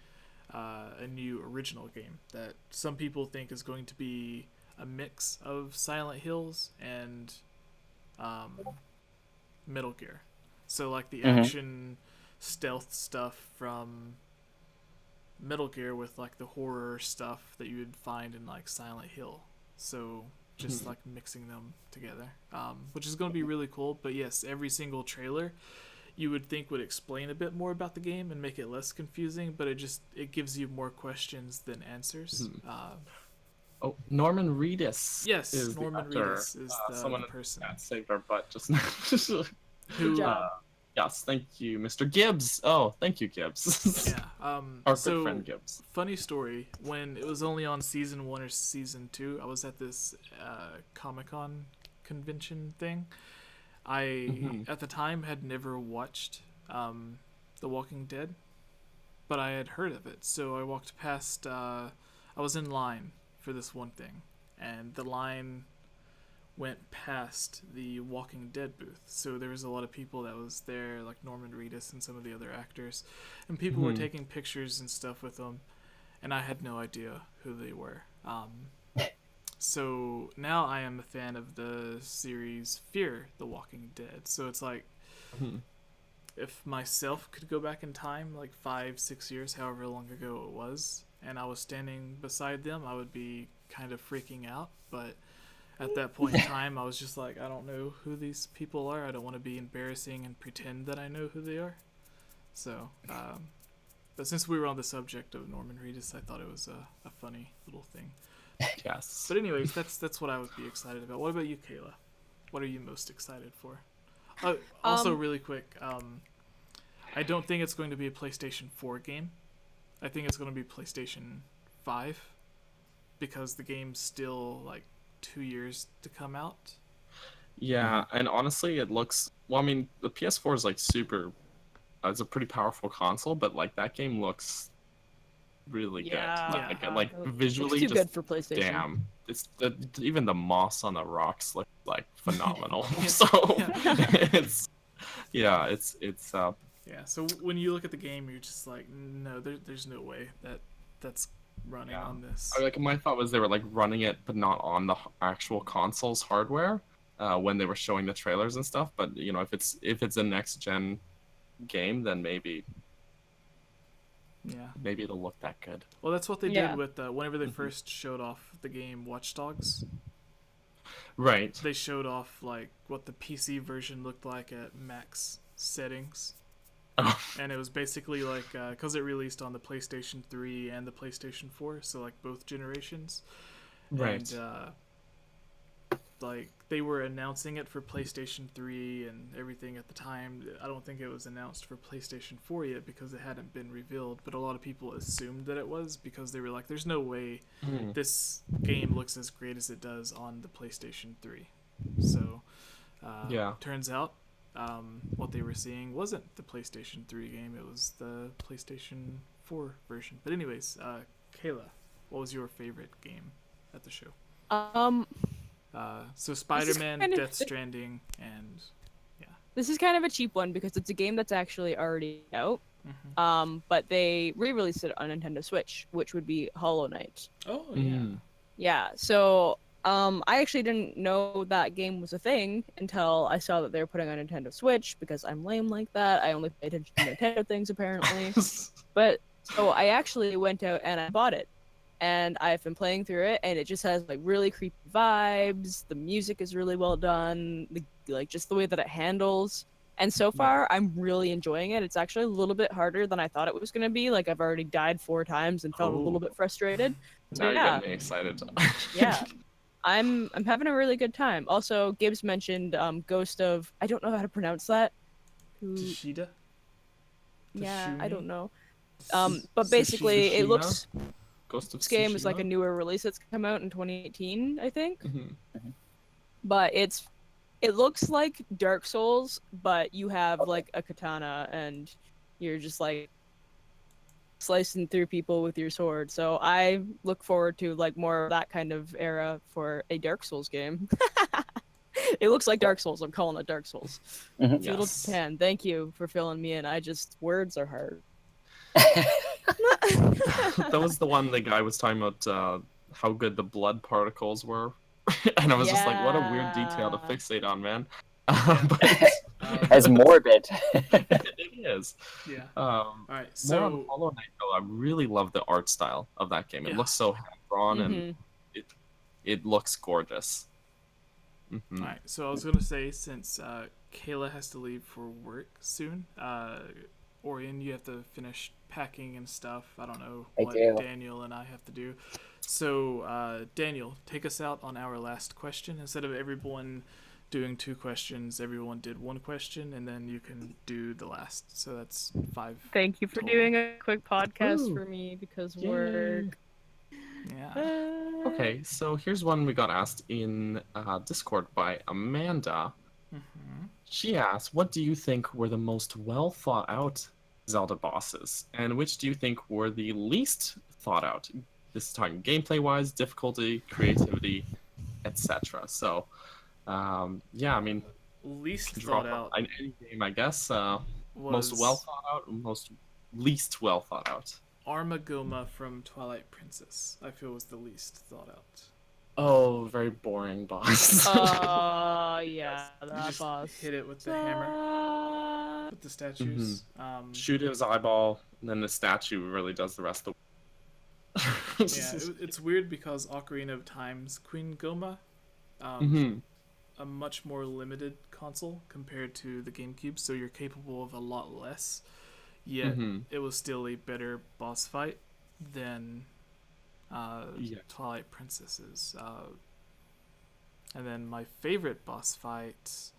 a new original game that some people think is going to be a mix of Silent Hills and Metal Gear. So like the action stealth stuff from Metal Gear with like the horror stuff that you would find in like Silent Hill. So just like mixing them together, which is going to be really cool. But yes, every single trailer you would think would explain a bit more about the game and make it less confusing, but it gives you more questions than answers. Norman Reedus. Yes, is Norman Reedus is the person that saved our butt just now. Who? Yes, thank you, Mr. Gibbs. Oh, thank you, Gibbs. Yeah. Our good friend Gibbs. Funny story. When it was only on season 1 or season 2, I was at this Comic-Con convention thing. I at the time had never watched The Walking Dead, but I had heard of it. So I walked past. I was in line for this one thing, and the line went past the Walking Dead booth. So there was a lot of people that was there, like Norman Reedus and some of the other actors, and people were taking pictures and stuff with them, and I had no idea who they were. so now I am a fan of the series Fear the Walking Dead. So it's like, if myself could go back in time, like 5-6 years, however long ago it was, and I was standing beside them, I would be kind of freaking out. But at that point in time, I was just like, I don't know who these people are. I don't want to be embarrassing and pretend that I know who they are. So, but since we were on the subject of Norman Reedus, I thought it was a funny little thing. Yes. But anyways, that's what I would be excited about. What about you, Kayla? What are you most excited for? Also, really quick, I don't think it's going to be a PlayStation 4 game. I think it's going to be PlayStation 5, because the game's still like 2 years to come out. Yeah, and honestly, it looks... Well, I mean, the PS4 is like super... it's a pretty powerful console, but like that game looks really good. Like visually, it's too just good for PlayStation. Damn, even the moss on the rocks look like phenomenal. So it's yeah. So when you look at the game, you're just like, no, there's no way that's running on this. Like my thought was they were like running it, but not on the actual console's hardware when they were showing the trailers and stuff. But you know, if it's a next gen game, then maybe it'll look that good. Well, that's what they did with whenever they first showed off the game Watch Dogs. Right. They showed off like what the PC version looked like at max settings. And it was basically like, because it released on the PlayStation 3 and the PlayStation 4, so like both generations. Right. And like they were announcing it for PlayStation 3 and everything at the time. I don't think it was announced for PlayStation 4 yet because it hadn't been revealed, but a lot of people assumed that it was, because they were like, there's no way this game looks as great as it does on the PlayStation 3. So turns out what they were seeing wasn't the PlayStation 3 game, it was the PlayStation 4 version. But anyways, Kayla, what was your favorite game at the show? So Spider-Man, Death Stranding, and this is kind of a cheap one because it's a game that's actually already out. But they re-released it on Nintendo Switch, which would be Hollow Knight. Oh yeah. Yeah, so I actually didn't know that game was a thing until I saw that they were putting on Nintendo Switch, because I'm lame like that. I only pay attention to Nintendo things apparently. But so I actually went out and I bought it. And I've been playing through it, and it just has like really creepy vibes. The music is really well done, like just the way that it handles. And so far, I'm really enjoying it. It's actually a little bit harder than I thought it was going to be. Like I've already died 4 times and felt a little bit frustrated. Now you're getting me excited. Yeah, I'm having a really good time. Also, Gibbs mentioned Ghost of... I don't know how to pronounce that. Tsushima? Yeah, I don't know. But basically, it looks... This game is like a newer release that's come out in 2018, I think. But it looks like Dark Souls, but you have like a katana and you're just like slicing through people with your sword. So I look forward to like more of that kind of era for a Dark Souls game. It looks like Dark Souls. I'm calling it Dark Souls. Feudal Japan. Thank you for filling me in. Words are hard. That was the one the guy was talking about how good the blood particles were. And I was just like, what a weird detail to fixate on, man. As morbid. It is. Yeah. Alright, so more on Hollow Knight, though, I really love the art style of that game. It looks so hand-drawn and it looks gorgeous. Alright, so I was going to say, since Kayla has to leave for work soon, Orion, you have to finish packing and stuff. I don't know what Daniel and I have to do. So, Daniel, take us out on our last question. Instead of everyone doing 2 questions, everyone did 1 question, and then you can do the last. So that's 5. Thank you for doing a quick podcast for me, because work. Yeah. Okay, so here's one we got asked in Discord by Amanda. She asked, what do you think were the most well thought out Zelda bosses, and which do you think were the least thought out? This is talking gameplay wise, difficulty, creativity, etc. So I mean, least thought out any game, I guess. Most well thought out, most least well thought out. Armagoma from Twilight Princess, I feel, was the least thought out. Oh, very boring boss. Yeah, that boss. Hit it with the hammer. With the statues. Shoot his eyeball, and then the statue really does the rest of the yeah, it's weird because Ocarina of Time's Queen Goma, a much more limited console compared to the Gamecube, so you're capable of a lot less, yet it was still a better boss fight than Twilight Princess's. And then my favorite boss fight,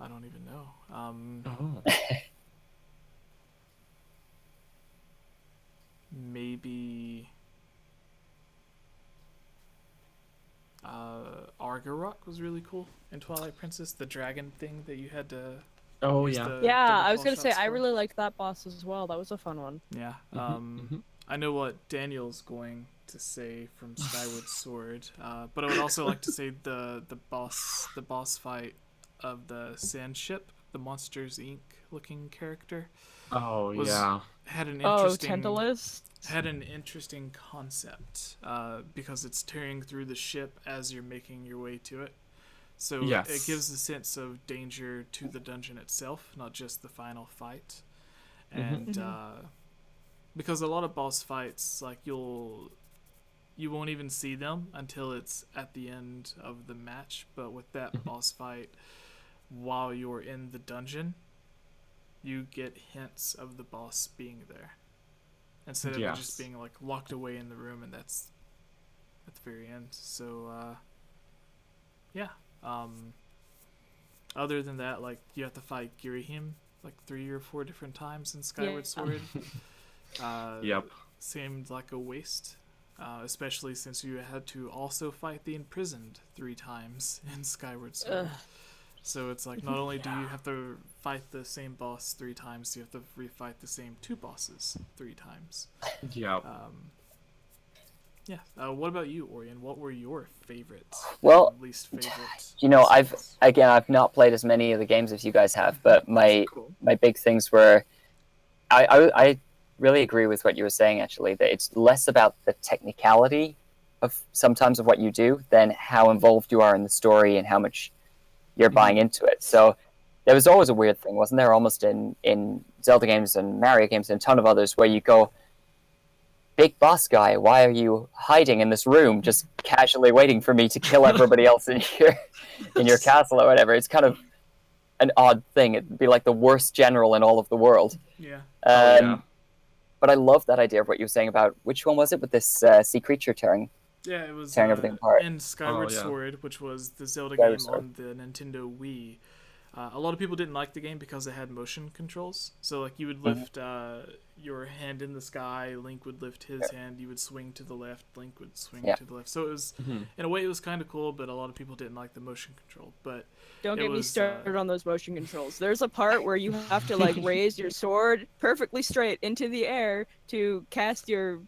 I don't even know. Maybe Argarok was really cool in Twilight Princess, the dragon thing that you had to I was gonna say I really liked that boss as well. That was a fun one. Yeah. I know what Daniel's going to say from Skyward Sword, but I would also like to say the boss fight of the sand ship, the Monsters Inc. looking character. Had an interesting Tantalus. Had an interesting concept because it's tearing through the ship as you're making your way to it. So it gives a sense of danger to the dungeon itself, not just the final fight. And because a lot of boss fights, like you won't even see them until it's at the end of the match. But with that boss fight, while you're in the dungeon, you get hints of the boss being there, instead of it just being like locked away in the room, and that's at the very end. So other than that, like, you have to fight Girahim like 3 or 4 different times in Skyward Sword. Seemed like a waste, especially since you had to also fight the imprisoned 3 times in Skyward Sword. So it's like, not only do you have to fight the same boss 3 times, you have to refight the same 2 bosses 3 times. What about you, Orion? What were your favorites? Well, least favorites? You know, I've not played as many of the games as you guys have, but my big things were, I really agree with what you were saying, actually, that it's less about the technicality of sometimes of what you do than how involved you are in the story and how much you're buying into it. So there was always a weird thing, wasn't there, almost in Zelda games and Mario games and a ton of others, where you go, big boss guy, why are you hiding in this room just casually waiting for me to kill everybody else in your castle or whatever? It's kind of an odd thing. It'd be like the worst general in all of the world. But I love that idea of what you were saying about, which one was it with this sea creature tearing it was everything apart. In Skyward Sword, which was the Zelda game on the Nintendo Wii. A lot of people didn't like the game because it had motion controls. So, like, you would lift your hand in the sky, Link would lift his hand, you would swing to the left, Link would swing to the left. So it was, in a way, it was kind of cool, but a lot of people didn't like the motion control. But don't get me started on those motion controls. There's a part where you have to, like, raise your sword perfectly straight into the air to cast your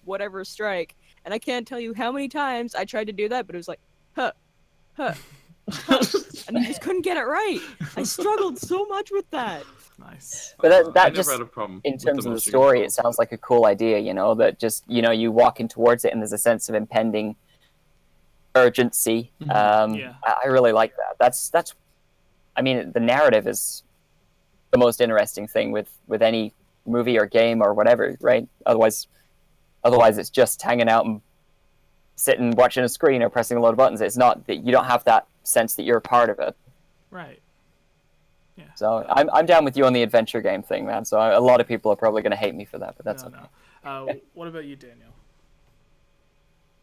whatever strike. And I can't tell you how many times I tried to do that, but it was like, and I just couldn't get it right. I struggled so much with that. Nice. But that just, in terms of the story, it sounds like a cool idea, you know, that just, you know, you walk in towards it and there's a sense of impending urgency. I really like that. That's I mean, the narrative is the most interesting thing with any movie or game or whatever, right? Otherwise it's just hanging out and sitting watching a screen or pressing a lot of buttons. It's not that you don't have that sense that you're a part of it. Right. Yeah. So I'm down with you on the adventure game thing, man. So a lot of people are probably going to hate me for that, but that's okay. No. What about you, Daniel?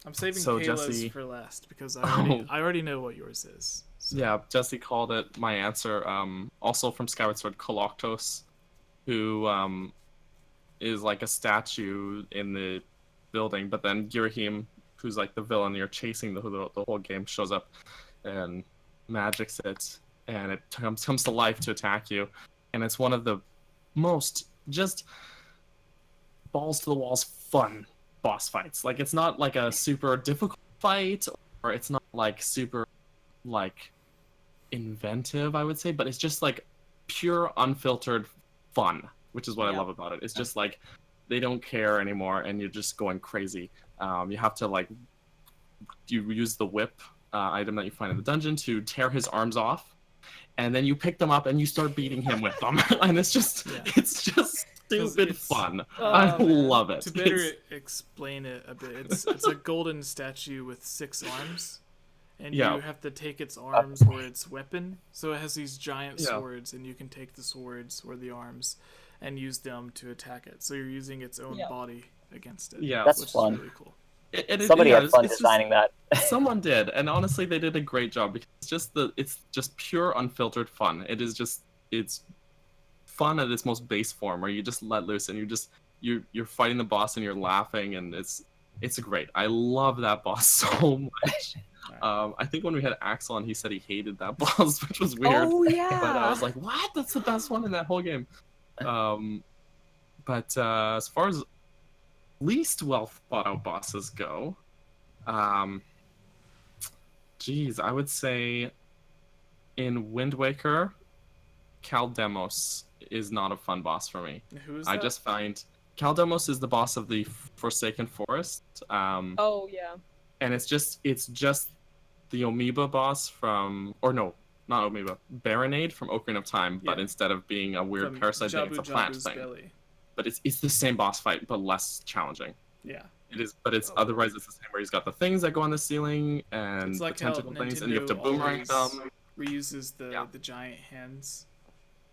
I'm saving Kayla's for last because I already know what yours is. So. Yeah, Jesse called it my answer. Also from Skyward Sword, Koloktos, who is like a statue in the building, but then Girahim, who's like the villain you're chasing the whole game, shows up and magics it, and it comes to life to attack you. And it's one of the most just balls to the walls fun boss fights. Like, it's not like a super difficult fight, or it's not like super like inventive, I would say, but it's just like pure unfiltered fun, which is what I love about it. It's just like they don't care anymore, and you're just going crazy. You have to like you use the whip item that you find in the dungeon to tear his arms off, and then you pick them up and you start beating him with them, and it's just stupid fun. I love it. To better explain it a bit, it's a golden statue with 6 arms. And you have to take its arms or its weapon. So it has these giant swords, and you can take the swords or the arms and use them to attack it. So you're using its own body against it. Yeah, that's which fun. Is really cool. Somebody had fun designing that. Someone did, and honestly, they did a great job because it's just pure unfiltered fun. It's fun at its most base form, where you just let loose and you're fighting the boss and you're laughing, and it's great. I love that boss so much. I think when we had Axel on, he said he hated that boss, which was weird. Oh yeah. But I was like, what? That's the best one in that whole game. But as far as least well thought out bosses go, I would say in Wind Waker, Caldemos is not a fun boss for me. Who is I that? just find Caldemos is the boss of the Forsaken Forest. Oh yeah. And it's just the Amoeba boss from, or no, not Amoeba, Baronade from Ocarina of Time, but instead of being a weird parasite thing, it's a plant thing. Belly. But it's the same boss fight, but less challenging. Yeah. It is, but it's otherwise it's the same where he's got the things that go on the ceiling and it's like the tentacle how things, Nintendo and you have to boomerang them. Reuses the giant hands.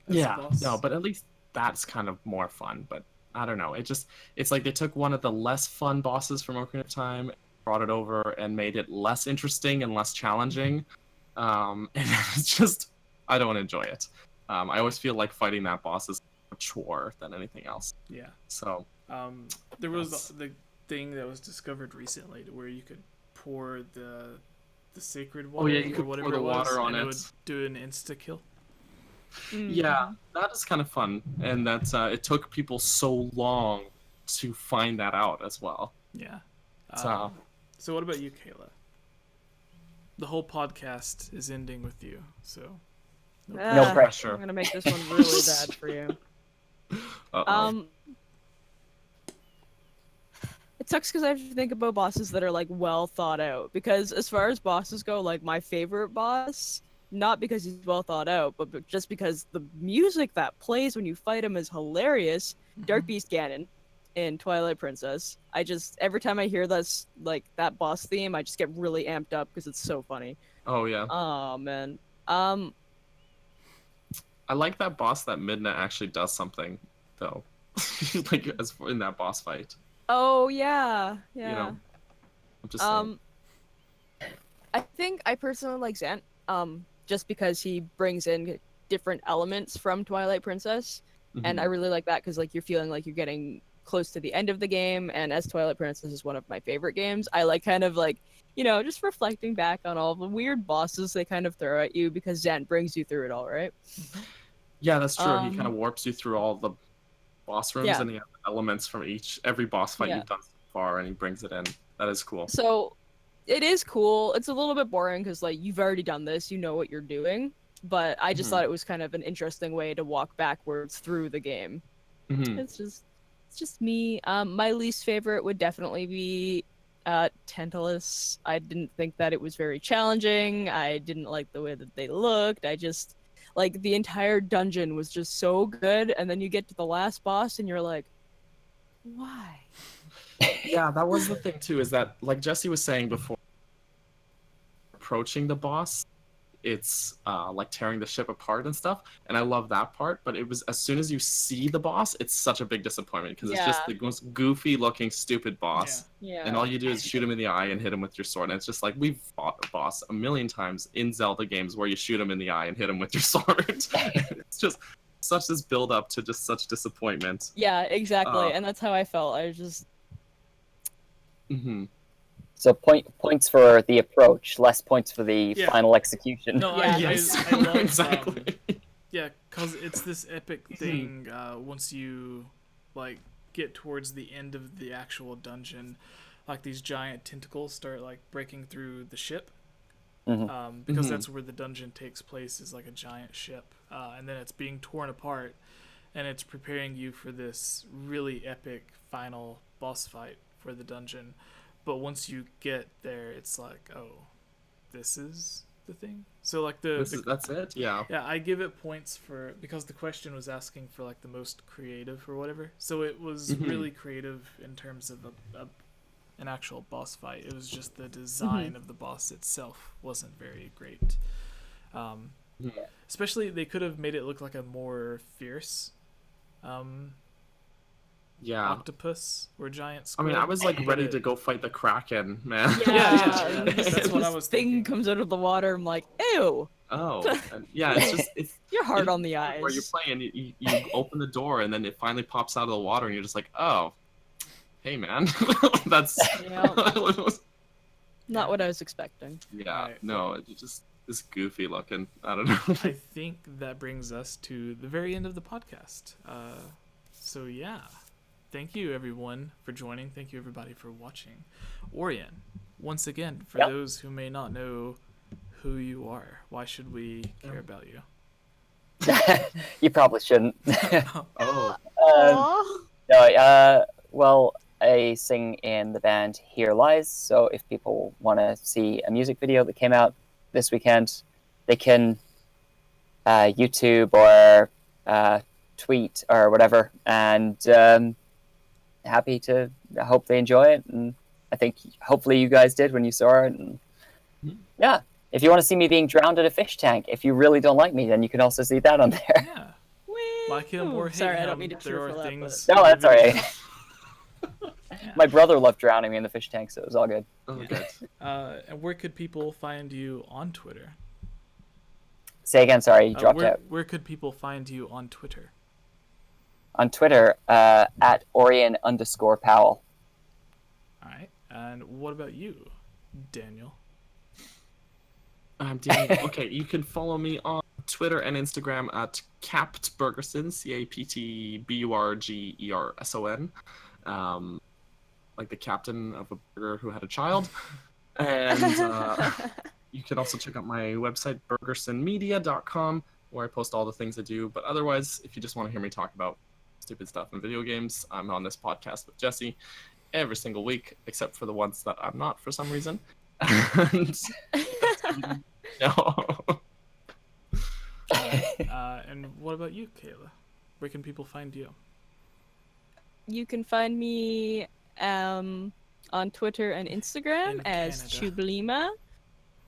No, but at least that's kind of more fun. But I don't know. It's like they took one of the less fun bosses from Ocarina of Time, brought it over, and made it less interesting and less challenging. And it's just, I don't enjoy it. I always feel like fighting that boss is a chore than anything else. Yeah. So. There was the thing that was discovered recently where you could pour the sacred water. Oh yeah, you could pour the water on it. And it would do an insta kill. Yeah, that is kind of fun, and that it took people so long to find that out as well. Yeah. So what about you, Kayla? The whole podcast is ending with you, so no pressure. I'm gonna make this one really bad for you. It sucks because I have to think about bosses that are like well thought out. Because as far as bosses go, like my favorite boss, not because he's well thought out, but just because the music that plays when you fight him is hilarious. Dark Beast Ganon in Twilight Princess. Every time I hear this, like that boss theme, I just get really amped up because it's so funny. Oh yeah. Oh man. I like that boss that Midna actually does something though, like as in that boss fight. Oh yeah. Yeah. You know, I'm just saying. I think I personally like Zant. Just because he brings in different elements from Twilight Princess, and I really like that because like you're feeling like you're getting close to the end of the game, and as Twilight Princess is one of my favorite games, I like kind of like, you know, just reflecting back on all the weird bosses they kind of throw at you because Zant brings you through it all, right? Yeah, that's true. He kind of warps you through all the boss rooms, and he has elements from every boss fight you've done so far, and he brings it in. That is cool. So it is cool. It's a little bit boring because like you've already done this, you know what you're doing. But I just thought it was kind of an interesting way to walk backwards through the game. It's just me. My least favorite would definitely be Tantalus. I didn't think that it was very challenging. I didn't like the way that they looked. I just like the entire dungeon was just so good, and then you get to the last boss and you're like, why? Yeah, that was the thing too, is that like Jesse was saying before, approaching the boss, it's like tearing the ship apart and stuff, and I love that part, but it was as soon as you see the boss, it's such a big disappointment because it's just the most goofy looking stupid boss, and all you do is shoot him in the eye and hit him with your sword, and it's just like we've fought a boss a million times in Zelda games where you shoot him in the eye and hit him with your sword. It's just such this build up to just such disappointment. Yeah, exactly, and that's how I felt. I just So points for the approach, less points for the final execution. No, I love, exactly. because it's this epic thing. Once you like get towards the end of the actual dungeon, like these giant tentacles start like breaking through the ship. Because that's where the dungeon takes place, is like a giant ship, and then it's being torn apart. and it's preparing you for this really epic final boss fight for the dungeon. But once you get there, it's like, oh, this is the thing. So like that's it. Yeah. Yeah, I give it points because the question was asking for like the most creative or whatever. So it was really creative in terms of an actual boss fight. It was just the design of the boss itself wasn't very great. Especially they could have made it look like a more fierce octopus or giant squid. I mean, I was like ready to go fight the Kraken, man. Yeah. That's what I was thinking. Thing comes out of the water. I'm like, ew. Oh, yeah. It's you're hard on the eyes. Where you're playing, you open the door and then it finally pops out of the water and you're just like, oh, hey man, that's not what I was expecting. Yeah, right. No, it's just this goofy looking. I don't know. I think that brings us to the very end of the podcast. So yeah. Thank you, everyone, for joining. Thank you, everybody, for watching. Orion, once again, for those who may not know who you are, why should we care about you? You probably shouldn't. Well, I sing in the band Here Lies, so if people want to see a music video that came out this weekend, they can YouTube or tweet or whatever, and happy to hope they enjoy it, and I think hopefully you guys did when you saw it. And yeah, if you want to see me being drowned in a fish tank, if you really don't like me, then you can also see that on there. Yeah, like him or hate him. I don't mean to cheer for that. No, that's all right. My brother loved drowning me in the fish tank, so it was all good. Oh, good. And where could people find you on Twitter? Say again, sorry, you dropped out. Where could people find you on Twitter? On Twitter, at Orion_Powell. All right. And what about you, Daniel? I'm Daniel. Okay, you can follow me on Twitter and Instagram at CaptBurgerson, CaptBurgerson. Like the captain of a burger who had a child. And you can also check out my website, burgersonmedia.com, where I post all the things I do. But otherwise, if you just want to hear me talk about stupid stuff in video games, I'm on this podcast with Jesse every single week, except for the ones that I'm not for some reason. And and what about you, Kayla? Where can people find you? You can find me on Twitter and Instagram as Chublima.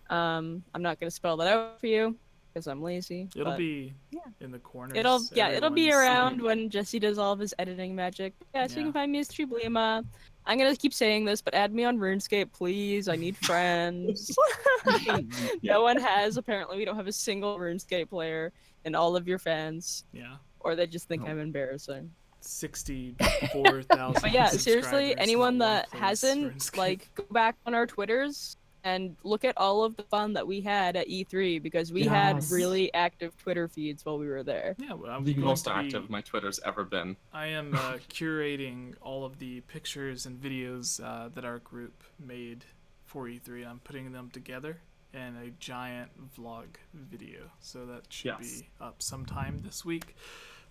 I'm not going to spell that out for you because I'm lazy. It'll be in the corners. It'll be around when Jesse does all of his editing magic. Yeah, so you can find me as Chublima. I'm going to keep saying this, but add me on RuneScape, please. I need friends. No one has. Apparently, we don't have a single RuneScape player in all of your fans. Yeah. Or they just think I'm embarrassing. 64,000. But yeah, seriously, anyone that hasn't, like, go back on our Twitters and look at all of the fun that we had at E3, because we had really active Twitter feeds while we were there. Yeah, well, the most active my Twitter's ever been. I am curating all of the pictures and videos that our group made for E3. I'm putting them together in a giant vlog video, so that should be up sometime this week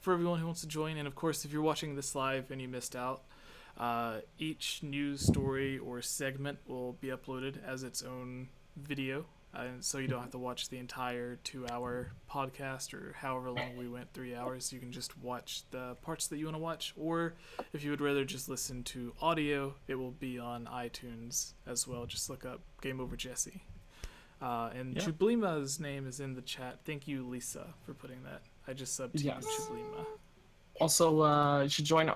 for everyone who wants to join. And of course, if you're watching this live and you missed out, each news story or segment will be uploaded as its own video, so you don't have to watch the entire 2-hour podcast or however long we went, 3 hours. You can just watch the parts that you want to watch, or if you would rather just listen to audio, it will be on iTunes as well. Just look up Game Over Jesse. And Chublima's name is in the chat. Thank you, Lisa, for putting that. I just subbed to you, Chublima. Also, you should join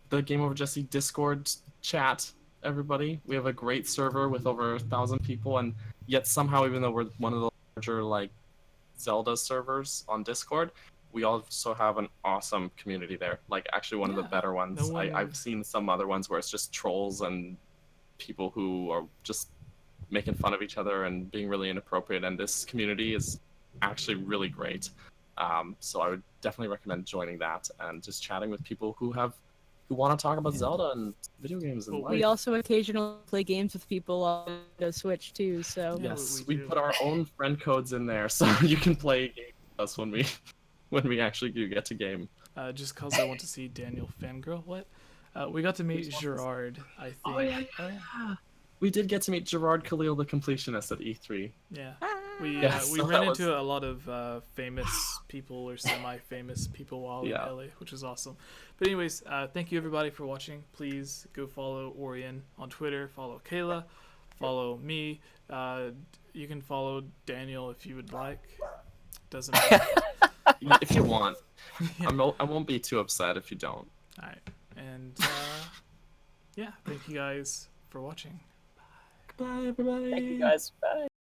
the Game Over Jesse Discord chat, everybody. We have a great server with over 1,000 people, and yet somehow, even though we're one of the larger, like, Zelda servers on Discord, we also have an awesome community there. Like, actually one of the better ones. I've seen some other ones where it's just trolls and people who are just making fun of each other and being really inappropriate, and this community is actually really great. So I would definitely recommend joining that and just chatting with people who want to talk about Zelda and video games and life. We also occasionally play games with people on the Switch too, so... Yes, we put our own friend codes in there, so you can play games with us when we actually do get to game. just because I want to see Daniel fangirl. What? We got to meet Gerard, I think. Oh, yeah. We did get to meet Gerard Khalil, the completionist, at E3. Yeah. We so ran into a lot of famous people or semi-famous people while in LA, which is awesome. But anyways, thank you everybody for watching. Please go follow Orion on Twitter. Follow Kayla. Follow me. You can follow Daniel if you would like. Doesn't matter. If you want. Yeah. I won't be too upset if you don't. All right. And yeah, thank you guys for watching. Bye, everybody. Thank you guys. Bye.